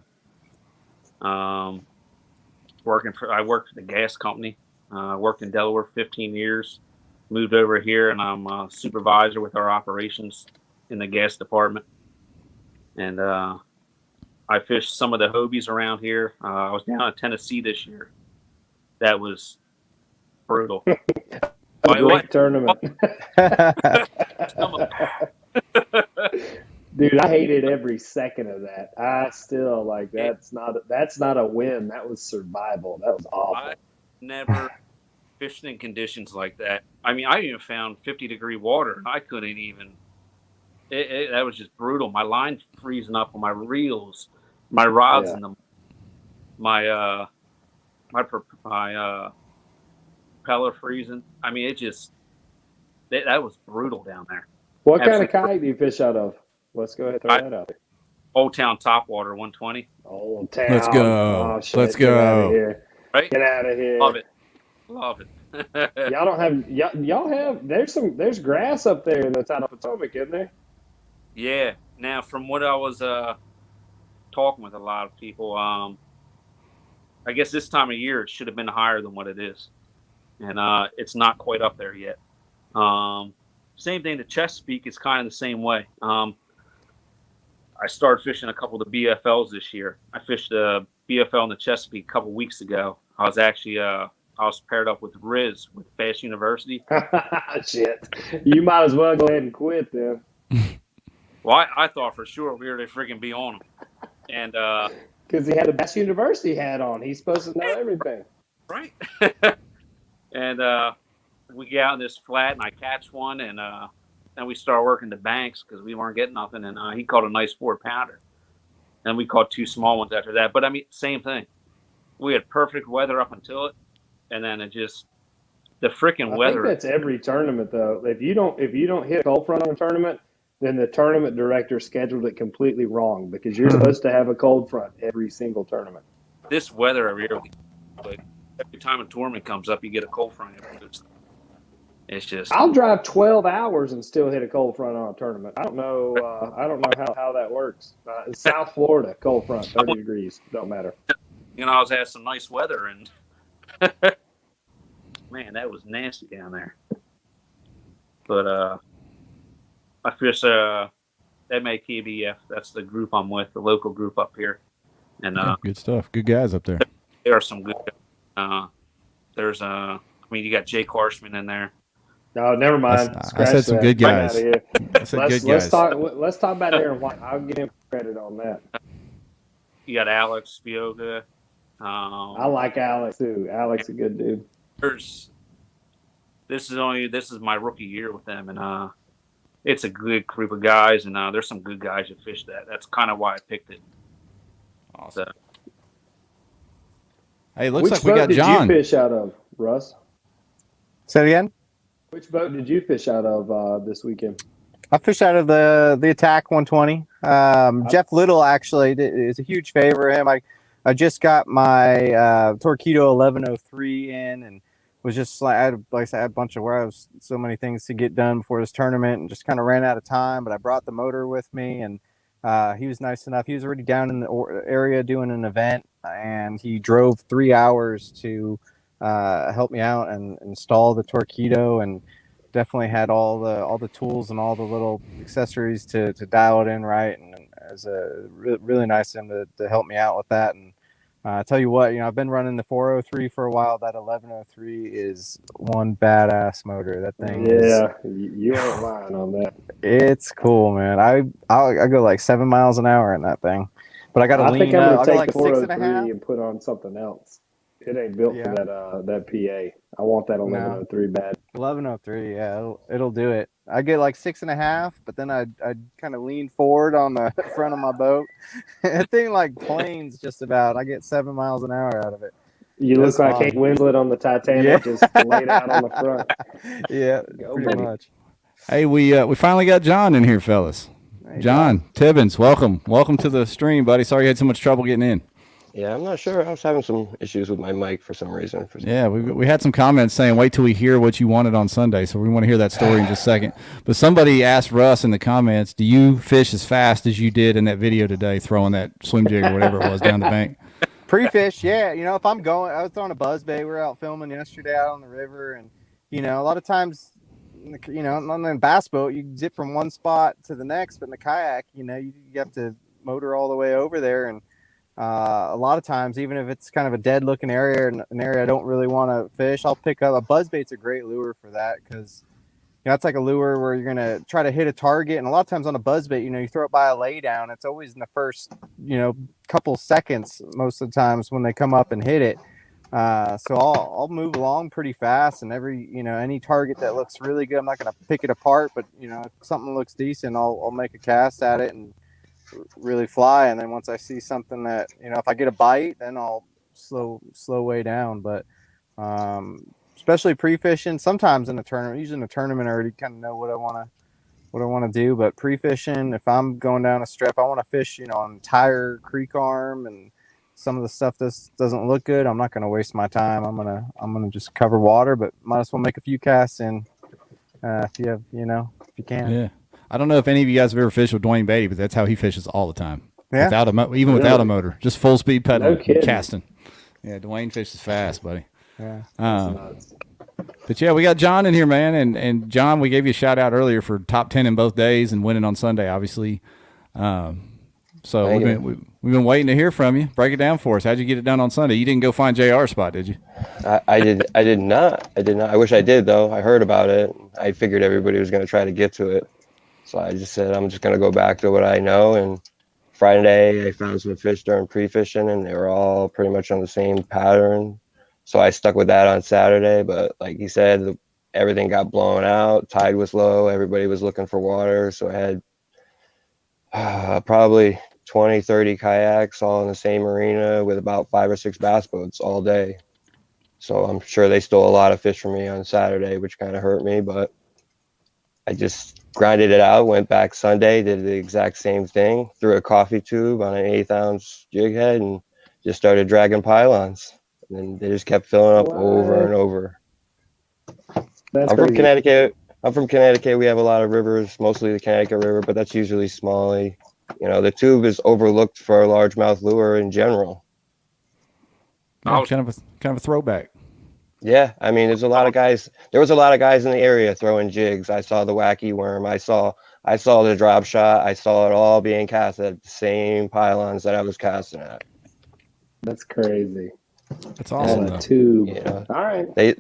I worked at the gas company. Worked in Delaware 15 years. Moved over here, and I'm a supervisor with our operations in the gas department. And I fished some of the Hobies around here. I was down in Tennessee this year. That was brutal. Great tournament. Dude, I hated every second of that. I still that's not a win. That was survival. That was awful. I never fished in conditions like that. I mean, I even found 50-degree water, and I couldn't even. That was just brutal. My line freezing up on my reels, my rods in them, my propeller freezing. I mean, that was brutal down there. What kind of kayak do you fish out of? Let's go ahead and throw that out there. Old Town Topwater 120. Old Town. Let's go. Oh, shit. Let's go. Get out of here. Right? Get out of here. Love it. Y'all have there's grass up there in the town of Potomac, isn't there? Yeah. Now, from what I was talking with a lot of people, I guess this time of year it should have been higher than what it is, and it's not quite up there yet. Same thing. The Chesapeake is kind of the same way. I started fishing a couple of the BFLs this year. I fished the BFL in the Chesapeake a couple weeks ago. I was actually I was paired up with Riz with Bass University. Shit, you might as well go ahead and quit then. Well, I thought for sure we were to freaking be on him, and because he had a Bass University hat on, he's supposed to know everything, right? And we get out in this flat, and I catch one, and then we start working the banks because we weren't getting nothing, and he caught a nice 4-pounder, and we caught 2 small ones after that. But I mean, same thing. We had perfect weather up until it, and then it just the freaking weather. I think that's every tournament though. If you don't hit cold front on a tournament, then the tournament director scheduled it completely wrong because you're supposed to have a cold front every single tournament. This weather every year, like every time a tournament comes up, you get a cold front. It's just I'll drive 12 hours and still hit a cold front on a tournament. I don't know. I don't know how that works. In South Florida, cold front, 30 degrees, don't matter. I was had some nice weather, and man, that was nasty down there. But I fish MAKBF. That's the group I'm with, the local group up here, and good stuff. Good guys up there. There are some good. There's you got Jake Harshman in there. No, never mind. I said some good guys. Let's talk about Aaron White. I'll give him credit on that. You got Alex Fioga. I like Alex too. Alex is a good dude. This is my rookie year with them, and it's a good group of guys, and there's some good guys that fish that. That's kind of why I picked it. Awesome. So, hey, it looks like we got John. Which boat did you fish out of, Russ? Say it again. Which boat did you fish out of this weekend? I fished out of the Attack 120. Jeff Little actually is a huge favor of him. I just got my Torpedo 1103 in, and was just like I had a bunch of so many things to get done before this tournament, and just kind of ran out of time. But I brought the motor with me, and he was nice enough. He was already down in the area doing an event, and he drove 3 hours to help me out and install the Torpedo, and definitely had all the tools and all the little accessories to dial it in right. And it was really nice of him to help me out with that. And I tell you what, I've been running the 403 for a while. That 1103 is one badass motor. That thing you ain't lying on that. It's cool, man. I go like 7 miles an hour in that thing, but I got to lean. I think I'm gonna take like the 403 and put on something else. It ain't built for that PA. I want that 1103 bad. 1103, yeah, it'll do it. I get like 6.5, but then I kind of lean forward on the front of my boat. That thing like planes just about. I get 7 miles an hour out of it. You look like Kate Winslet on the Titanic, just laid out on the front. Yeah, pretty much. Hey, we finally got John in here, fellas. Hey, John Tibbens, welcome to the stream, buddy. Sorry you had so much trouble getting in. Yeah, I'm not sure. I was having some issues with my mic for some reason. Yeah, we had some comments saying, wait till we hear what you wanted on Sunday. So we want to hear that story in just a second. But somebody asked Russ in the comments, do you fish as fast as you did in that video today, throwing that swim jig or whatever it was down the bank? Pre-fish, yeah. If I'm going, I was throwing a buzzbait. We were out filming yesterday out on the river. And, a lot of times, on the bass boat, you zip from one spot to the next. But in the kayak, you have to motor all the way over there. And a lot of times, even if it's kind of a dead looking area, an area I don't really want to fish, I'll pick up a buzzbait's a great lure for that, because it's like a lure where you're going to try to hit a target. And a lot of times on a buzzbait, you throw it by a lay down. It's always in the first, couple seconds most of the times when they come up and hit it. So I'll move along pretty fast, and any target that looks really good, I'm not going to pick it apart, but if something looks decent, I'll make a cast at it and really fly. And then once I see something that if I get a bite, then I'll slow way down. But especially pre-fishing, sometimes in a tournament, usually in a tournament, I already kind of know what I want to do. But pre-fishing, if I'm going down a strip, I want to fish an entire creek arm, and some of the stuff this doesn't look good, I'm not going to waste my time. I'm gonna just cover water, but might as well make a few casts in if you can. Yeah. I don't know if any of you guys have ever fished with Dwayne Beatty, but that's how he fishes all the time. Yeah. Without a motor, just full speed pedaling, casting. Yeah, Dwayne fishes fast, buddy. Yeah. But yeah, we got John in here, man, and John, we gave you a shout out earlier for top 10 in both days and winning on Sunday, obviously. So we've been waiting to hear from you. Break it down for us. How'd you get it done on Sunday? You didn't go find JR's spot, did you? I did not. I wish I did, though. I heard about it. I figured everybody was going to try to get to it. So I just said, I'm just going to go back to what I know. And Friday, I found some fish during pre-fishing, and they were all pretty much on the same pattern. So I stuck with that on Saturday. But like he said, everything got blown out. Tide was low. Everybody was looking for water. So I had probably 20, 30 kayaks all in the same arena with about 5 or 6 bass boats all day. So I'm sure they stole a lot of fish from me on Saturday, which kind of hurt me. But I just grinded it out, went back Sunday, did the exact same thing, threw a coffee tube on an 1/8-ounce jig head and just started dragging pylons. And then they just kept filling up over and over. That's I'm crazy. from Connecticut. We have a lot of rivers, mostly the Connecticut River, but that's usually smally. The tube is overlooked for a largemouth lure in general. Yeah, kind of a throwback. Yeah, I mean, there's a lot of guys. There was a lot of guys in the area throwing jigs. I saw the wacky worm. I saw the drop shot. I saw it all being casted at the same pylons that I was casting at. That's crazy. That's awesome. On a tube. All right. They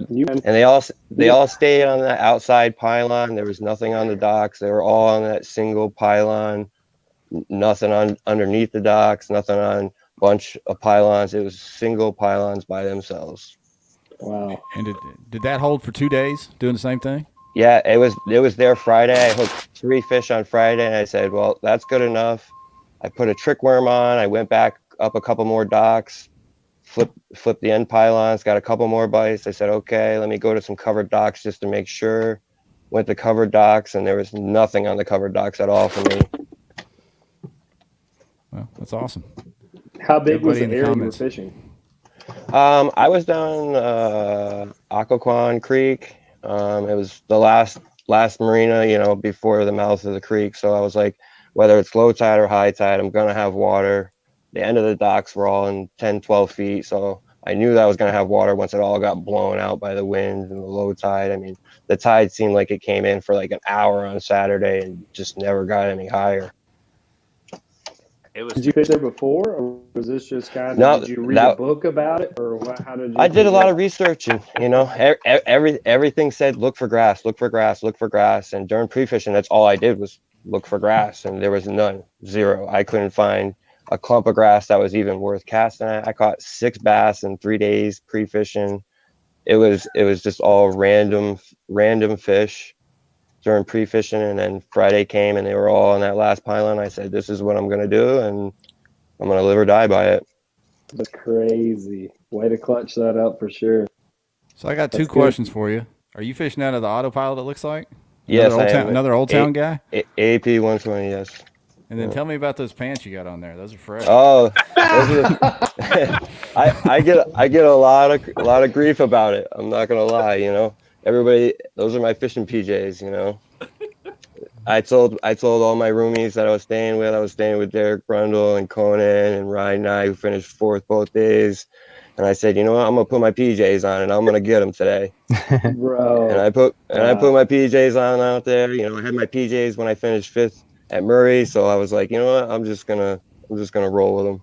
all stayed on the outside pylon. There was nothing on the docks. They were all on that single pylon. Nothing on underneath the docks. Nothing on a bunch of pylons. It was single pylons by themselves. Wow. And did that hold for 2 days doing the same thing? Yeah, it was there Friday. I hooked 3 fish on Friday, and I said, well, that's good enough. I put a trick worm on. I went back up a couple more docks, flipped the end pylons, got a couple more bites. I said, okay, let me go to some covered docks just to make sure. Went to covered docks, and there was nothing on the covered docks at all for me. Well, that's awesome. How big was the area you were fishing? I was down Occoquan Creek. It was the last marina, before the mouth of the creek. So I was like, whether it's low tide or high tide, I'm gonna have water. The end of the docks were all in 10, 12 feet. So I knew that I was gonna have water once it all got blown out by the wind and the low tide. I mean, the tide seemed like it came in for like an hour on Saturday and just never got any higher. Did you fish there before, or was this just kind of? No, did you read a book about it, or how did you? I did a lot of research, and everything said look for grass, and during pre-fishing, that's all I did was look for grass, and there was none, zero. I couldn't find a clump of grass that was even worth casting at. I caught 6 bass in 3 days pre-fishing. It was just all random fish during pre-fishing, and then Friday came and they were all on that last pylon. I said, this is what I'm going to do, and I'm going to live or die by it. That's crazy. Way to clutch that up for sure. So I got 2 questions for you. Are you fishing out of the Autopilot, it looks like? Yes, another Old Town guy? AP 120, yes. And then tell me about those pants you got on there. Those are fresh. Oh, I get a lot of grief about it. I'm not going to lie, Everybody, those are my fishing PJs, I told all my roomies that I was staying with Derek Brundle and Conan and Ryan and I, who finished 4th both days. And I said, you know what, I'm going to put my PJs on and I'm going to get them today. Bro. And I put my PJs on out there. I had my PJs when I finished 5th at Murray. So I was like, you know what, I'm just going to roll with them.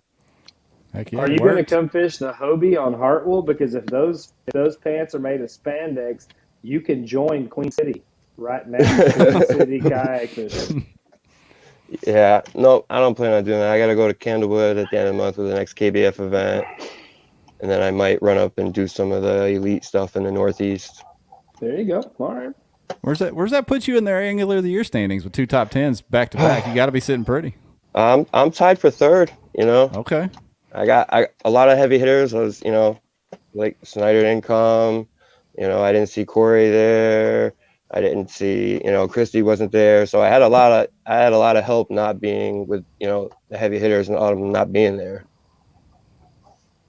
Yeah, are you going to come fish the Hobie on Hartwell? Because if those pants are made of spandex, you can join Queen City right now. Queen City kayak fishing. Yeah, no, I don't plan on doing that. I got to go to Candlewood at the end of the month with the next KBF event, and then I might run up and do some of the elite stuff in the Northeast. There you go. All right. Where's that put you in their Angler of the Year standings with 2 top 10s back to back? You got to be sitting pretty. I'm tied for 3rd. Okay. I got a lot of heavy hitters. I was, like Snyder didn't come. I didn't see Corey there. I didn't see, Christy wasn't there. So I had a lot of help not being with, the heavy hitters and all of them not being there.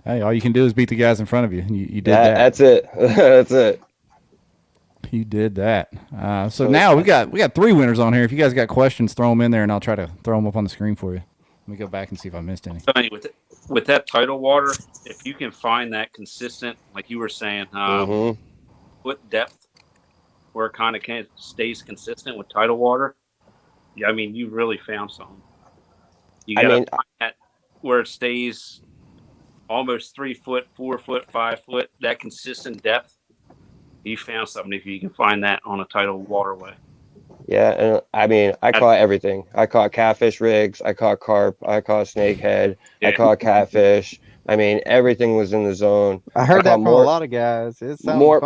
Hey, all you can do is beat the guys in front of you. And you did that. That's it. That's it. You did that. So now we got 3 winners on here. If you guys got questions, throw them in there, and I'll try to throw them up on the screen for you. Let me go back and see if I missed any. So anyway, with that tidal water, if you can find that consistent, like you were saying, foot depth, where it kind of stays consistent with tidal water, yeah, I mean, you really found something. You got to find that where it stays almost 3 foot, 4 foot, 5 foot, that consistent depth. You found something if you can find that on a tidal waterway. Yeah, and I mean, I caught everything. I caught catfish rigs, I caught carp, I caught snakehead, I caught catfish. I mean, everything was in the zone. I heard that from a lot of guys. It's more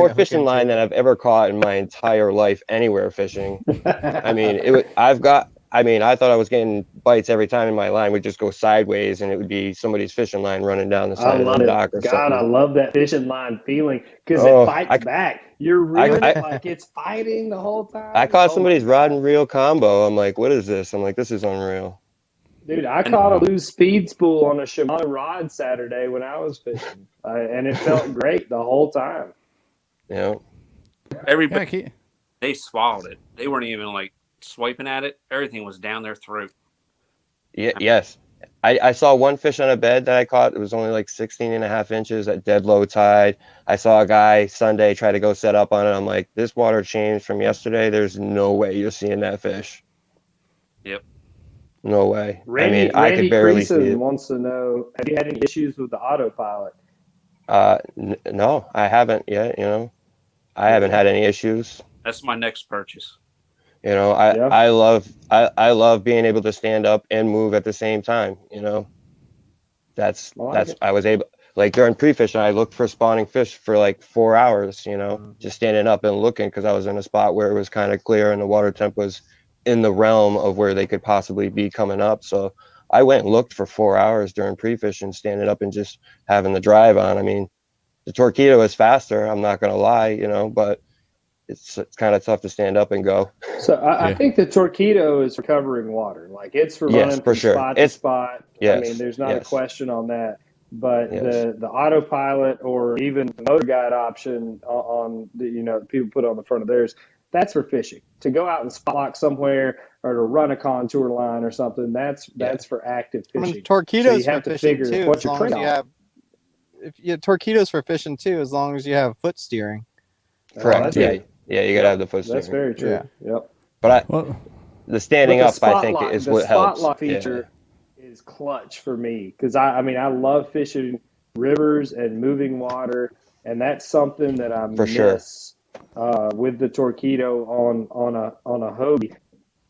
fishing line than I've ever caught in my entire life anywhere fishing. I mean, I thought I was getting bites every time, and my line would just go sideways, and it would be somebody's fishing line running down the side of the dock or something. God, I love that fishing line feeling because it fights back. You're reeling it like it's fighting the whole time. I caught somebody's rod and reel combo. I'm like, what is this? I'm like, this is unreal. Dude, I caught a loose speed spool on a Shimano rod Saturday when I was fishing, and it felt great the whole time. Yeah. Everybody, they swallowed it. They weren't even like swiping at it. Everything was down their throat. Yeah. Yes. I saw one fish on a bed that I caught. It was only like 16.5 inches at dead low tide. I saw a guy Sunday try to go set up on it. I'm like, this water changed from yesterday. There's no way you're seeing that fish. Yep. No way. Randy I could barely see it. Wants to know, have you had any issues with the autopilot? No, I haven't yet. I haven't had any issues. That's my next purchase. I love being able to stand up and move at the same time. I was able, like during pre-fishing, I looked for spawning fish for like 4 hours, just standing up and looking, because I was in a spot where it was kind of clear and the water temp was in the realm of where they could possibly be coming up. So I went and looked for 4 hours during pre-fishing, standing up and just having the drive on. I mean, the Torqeedo is faster, I'm not going to lie, but it's kind of tough to stand up and go. So I think the Torqeedo is recovering water. Like, it's for running from spot to spot. Yes, I mean, there's not a question on that. But the autopilot, or even the motor guide option on the, people put on the front of theirs, that's for fishing. To go out and spot lock somewhere or to run a contour line or something, that's for active fishing. I mean, Torqeedos so you have for to fishing figure too, what's as your long as you trade-off. have. Torqeedos for fishing too, as long as you have foot steering. Correct. Yeah, you gotta have the foot steering. That's very true. Yeah. Yep. But the standing up, I think, is what helps. The spot lock feature is clutch for me, because I love fishing rivers and moving water, and that's something that I miss with the Torqeedo on a Hobie.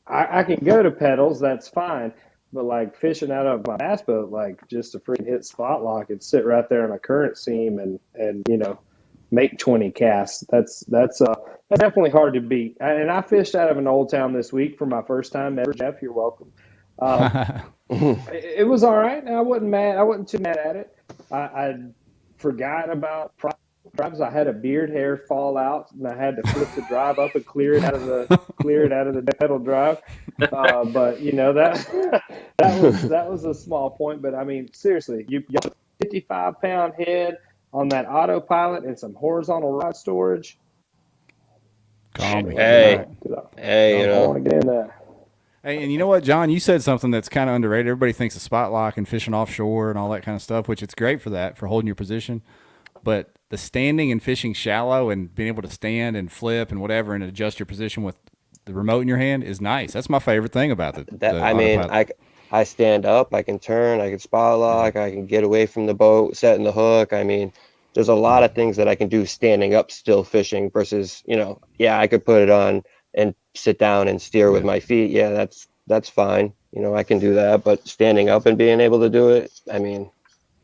I can go to pedals, that's fine, but like fishing out of my bass boat, like just to freaking hit spot lock and sit right there on a current seam and make 20 casts. That's definitely hard to beat. And I fished out of an Old Town this week for my first time ever. Jeff, you're welcome. It was all right. I wasn't mad. I wasn't too mad at it. I forgot about drives. I had a beard hair fall out, and I had to flip the drive up and clear it out of the pedal drive. But that was a small point. But I mean, seriously, you got a 55-pound head on that autopilot and some horizontal rod storage. Hey, I want to get in that. Hey, and you know what, John? You said something that's kind of underrated. Everybody thinks of spot lock and fishing offshore and all that kind of stuff, which it's great for that, for holding your position. But the standing and fishing shallow and being able to stand and flip and whatever and adjust your position with the remote in your hand is nice. That's my favorite thing about it. I stand up, I can turn, I can spot lock, I can get away from the boat, setting the hook. I mean, there's a lot of things that I can do standing up still fishing versus, I could put it on and sit down and steer with my feet. Yeah, that's fine. I can do that, but standing up and being able to do it, I mean,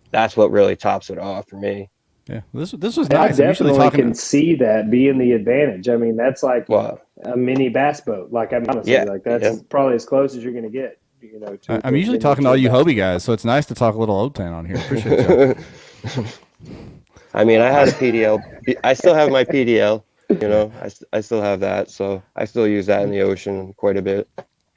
that's what really tops it off for me. Yeah, this was nice. I definitely can see that being the advantage. I mean, that's like a mini bass boat. Like, I'm honestly, that's probably as close as you're going to get. I'm usually talking to all you Hobie guys, so it's nice to talk a little Old Town on here. Appreciate you. I mean, I had a PDL. I still have my PDL. I still have that, so I still use that in the ocean quite a bit.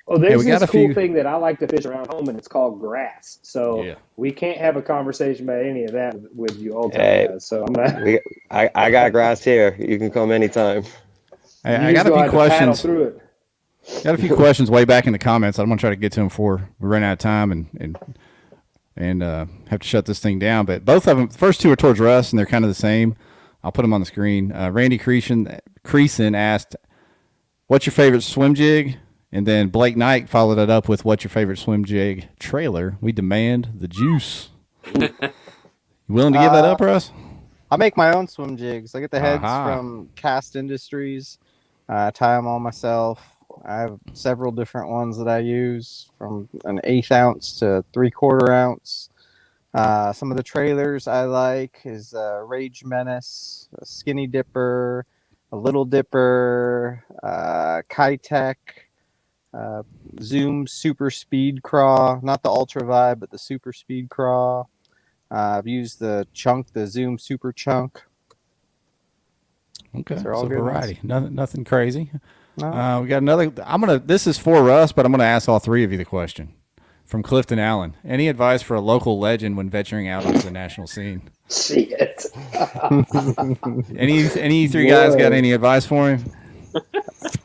Well, there's this cool thing that I like to fish around home, and it's called grass. So we can't have a conversation about any of that with you Old Town guys. So I'm not. I got grass here. You can come anytime. Hey, I got a few questions. Got a few questions way back in the comments. I'm gonna try to get to them before we run out of time and have to shut this thing down. But both of them, the first two are towards Russ, and they're kind of the same. I'll put them on the screen. Randy Creason asked, "What's your favorite swim jig?" And then Blake Knight followed it up with, "What's your favorite swim jig trailer? We demand the juice." You willing to give that up, Russ? I make my own swim jigs. I get the heads from Cast Industries. I tie them all myself. I have several different ones that I use, from an 1/8 ounce to 3/4 ounce. Some of the trailers I like is Rage Menace, a Skinny Dipper, a Little Dipper, Kitech, Zoom Super Speed Craw, not the Ultra Vibe, but the Super Speed Craw. I've used the Zoom Super Chunk. Okay, These are all so good variety. Nothing crazy. No. We got another. This is for us, but I'm gonna ask all three of you the question. From Clifton Allen, any advice for a local legend when venturing out onto the national scene? Shit. Any three guys got any advice for him?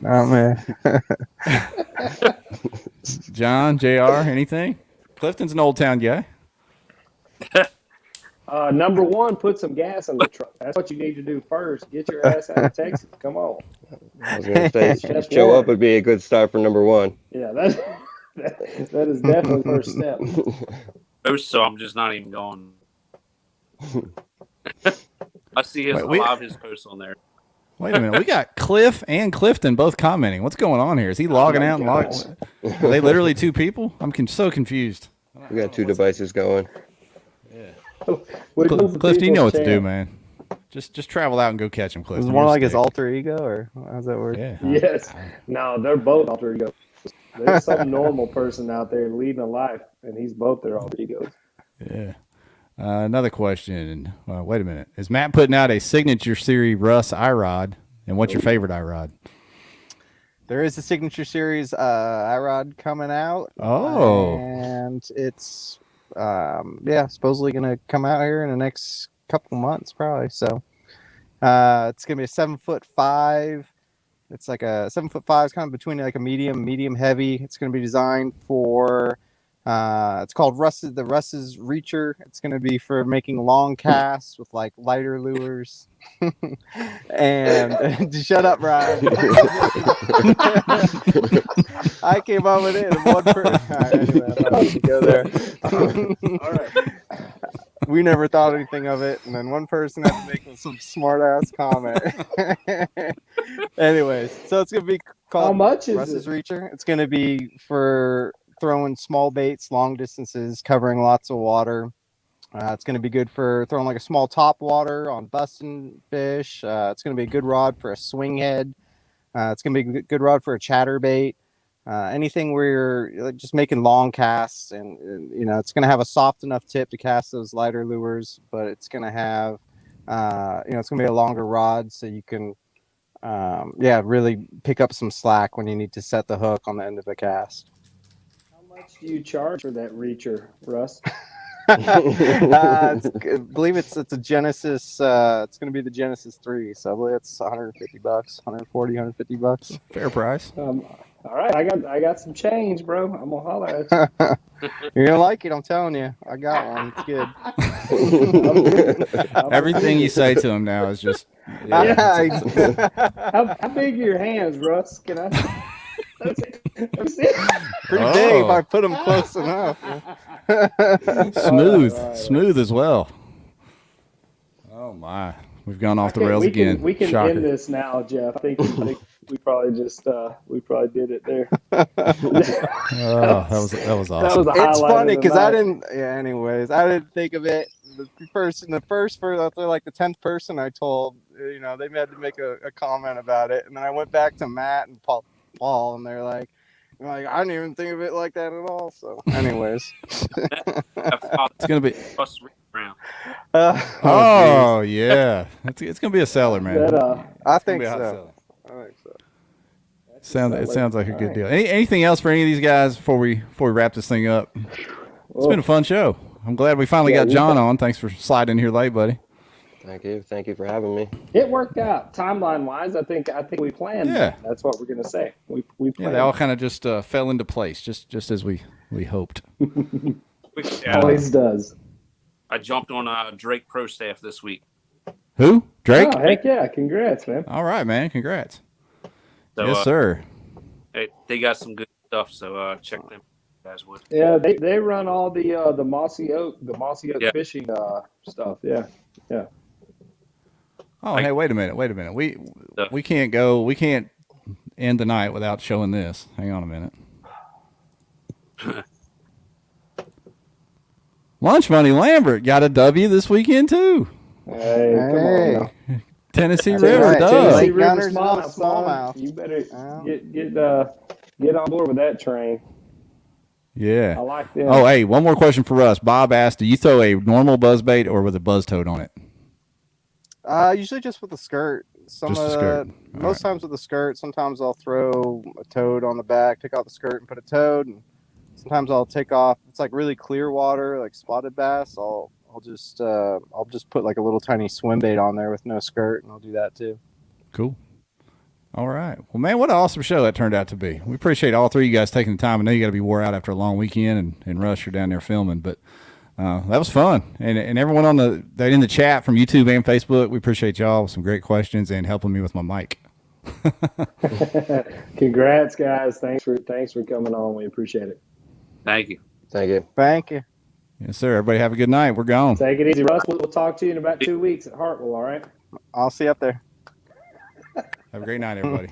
Oh man. John, JR, anything? Clifton's an old town guy. Number one, put some gas in the truck. That's what you need to do first. Get your ass out of Texas. Come on. I was going to say, show up would be a good start for number one. Yeah, that is definitely the first step. So I'm just not even going. I see a lot of his posts on there. Wait a minute. We got Cliff and Clifton both commenting. What's going on here? Is he logging out and logging? Are they literally two people? I'm so confused. We got two devices going. Cliff, you know what to do, man. Just travel out and go catch him, Cliff. Is it more like his alter ego, or how's that work? Yeah. Yes. No, they're both alter egos. There's some normal person out there leading a life, and he's both their alter egos. Yeah. Another question. Wait a minute. Is Matt putting out a signature series Rus iRod? And what's your favorite iRod? There is a signature series iRod coming out. Oh. And it's supposedly going to come out here in the next couple months, probably. So it's going to be a 7'5". It's like a 7'5", it's kind of between like a medium heavy. It's going to be designed for it's called the Rus's Reacher. It's going to be for making long casts with like lighter lures. And shut up, Ryan. I came up with it. One person. Anyway, I'm not go there. All right. We never thought anything of it, and then one person had to make some smart ass comment. Anyways, so it's gonna be called How much is Rus's it? Reacher. It's gonna be for throwing small baits, long distances, covering lots of water. It's going to be good for throwing like a small top water on busting fish. It's going to be a good rod for a swing head. It's going to be a good rod for a chatterbait. Anything where you're like just making long casts, and it's going to have a soft enough tip to cast those lighter lures, but it's going to have, it's going to be a longer rod, so you can, really pick up some slack when you need to set the hook on the end of a cast. How much do you charge for that Reacher, Russ? I believe it's a Genesis. It's going to be the Genesis 3, so I believe it's $150, $150. Fair price. All right, I got some change, bro. I'm gonna holler at you. You're gonna like it. I'm telling you. I got one. It's good. Everything you say to him now is just. How big are your hands, Russ? Can I? Let's see. Pretty big if I put them close enough. Smooth as well. Oh my, we've gone off the rails again. We can Shocker. end this now, Jeff. I think we probably just did it there. That was awesome. That was a It's highlight funny of the because I night. didn't. Yeah. Anyways, I didn't think of it. The first, like the 10th person I told, they had to make a comment about it, and then I went back to Matt and Paul, and they're like, I didn't even think of it like that at all. So, anyways, It's gonna be. Around. Yeah, it's gonna be a seller, man. I think It's gonna be a hot so. seller. I think so. It sounds like a good deal. Anything else for any of these guys before we wrap this thing up? It's been a fun show. I'm glad we finally got John on. Thanks for sliding in here late, buddy. Thank you for having me. It worked out timeline wise. I think we planned. Yeah. That's what we're gonna say. We Yeah, planned. they all kind of just fell into place, just as we hoped. Always does. I jumped on Drake Pro Staff this week. Who? Drake? Oh, heck yeah! Congrats, man. All right, man. Congrats. So, Yes, sir. They got some good stuff, so check them. You guys would. Yeah, they run all the Mossy Oak Yeah. fishing stuff. Yeah. Oh, hey, wait a minute. We can't end the night without showing this. Hang on a minute. Lunch Money Lambert got a W this weekend too. Hey, come on now. Tennessee That's River right, dub. Tennessee River Gunners on smallmouth, smallmouth. son. You better get on board with that train. Yeah. I like them. Oh, hey, one more question for us. Bob asked, do you throw a normal buzzbait or with a buzz toad on it? Usually just with a skirt. Some Just the skirt. Most times with the skirt. Sometimes I'll throw a toad on the back, take out the skirt and put a toad. And sometimes I'll take off. It's like really clear water, like spotted bass. I'll just put like a little tiny swim bait on there with no skirt, and I'll do that too. Cool. All right. Well, man, what an awesome show that turned out to be. We appreciate all three of you guys taking the time. I know you got to be wore out after a long weekend, and Russ, you're down there filming, but that was fun. And everyone on that in the chat from YouTube and Facebook, we appreciate y'all with some great questions and helping me with my mic. Congrats, guys. Thanks for coming on. We appreciate it. Thank you. Thank you. Thank you. Yes, sir. Everybody have a good night. We're gone. Take it easy, Russ. We'll talk to you in about 2 weeks at Hartwell, all right? I'll see you up there. Have a great night, everybody.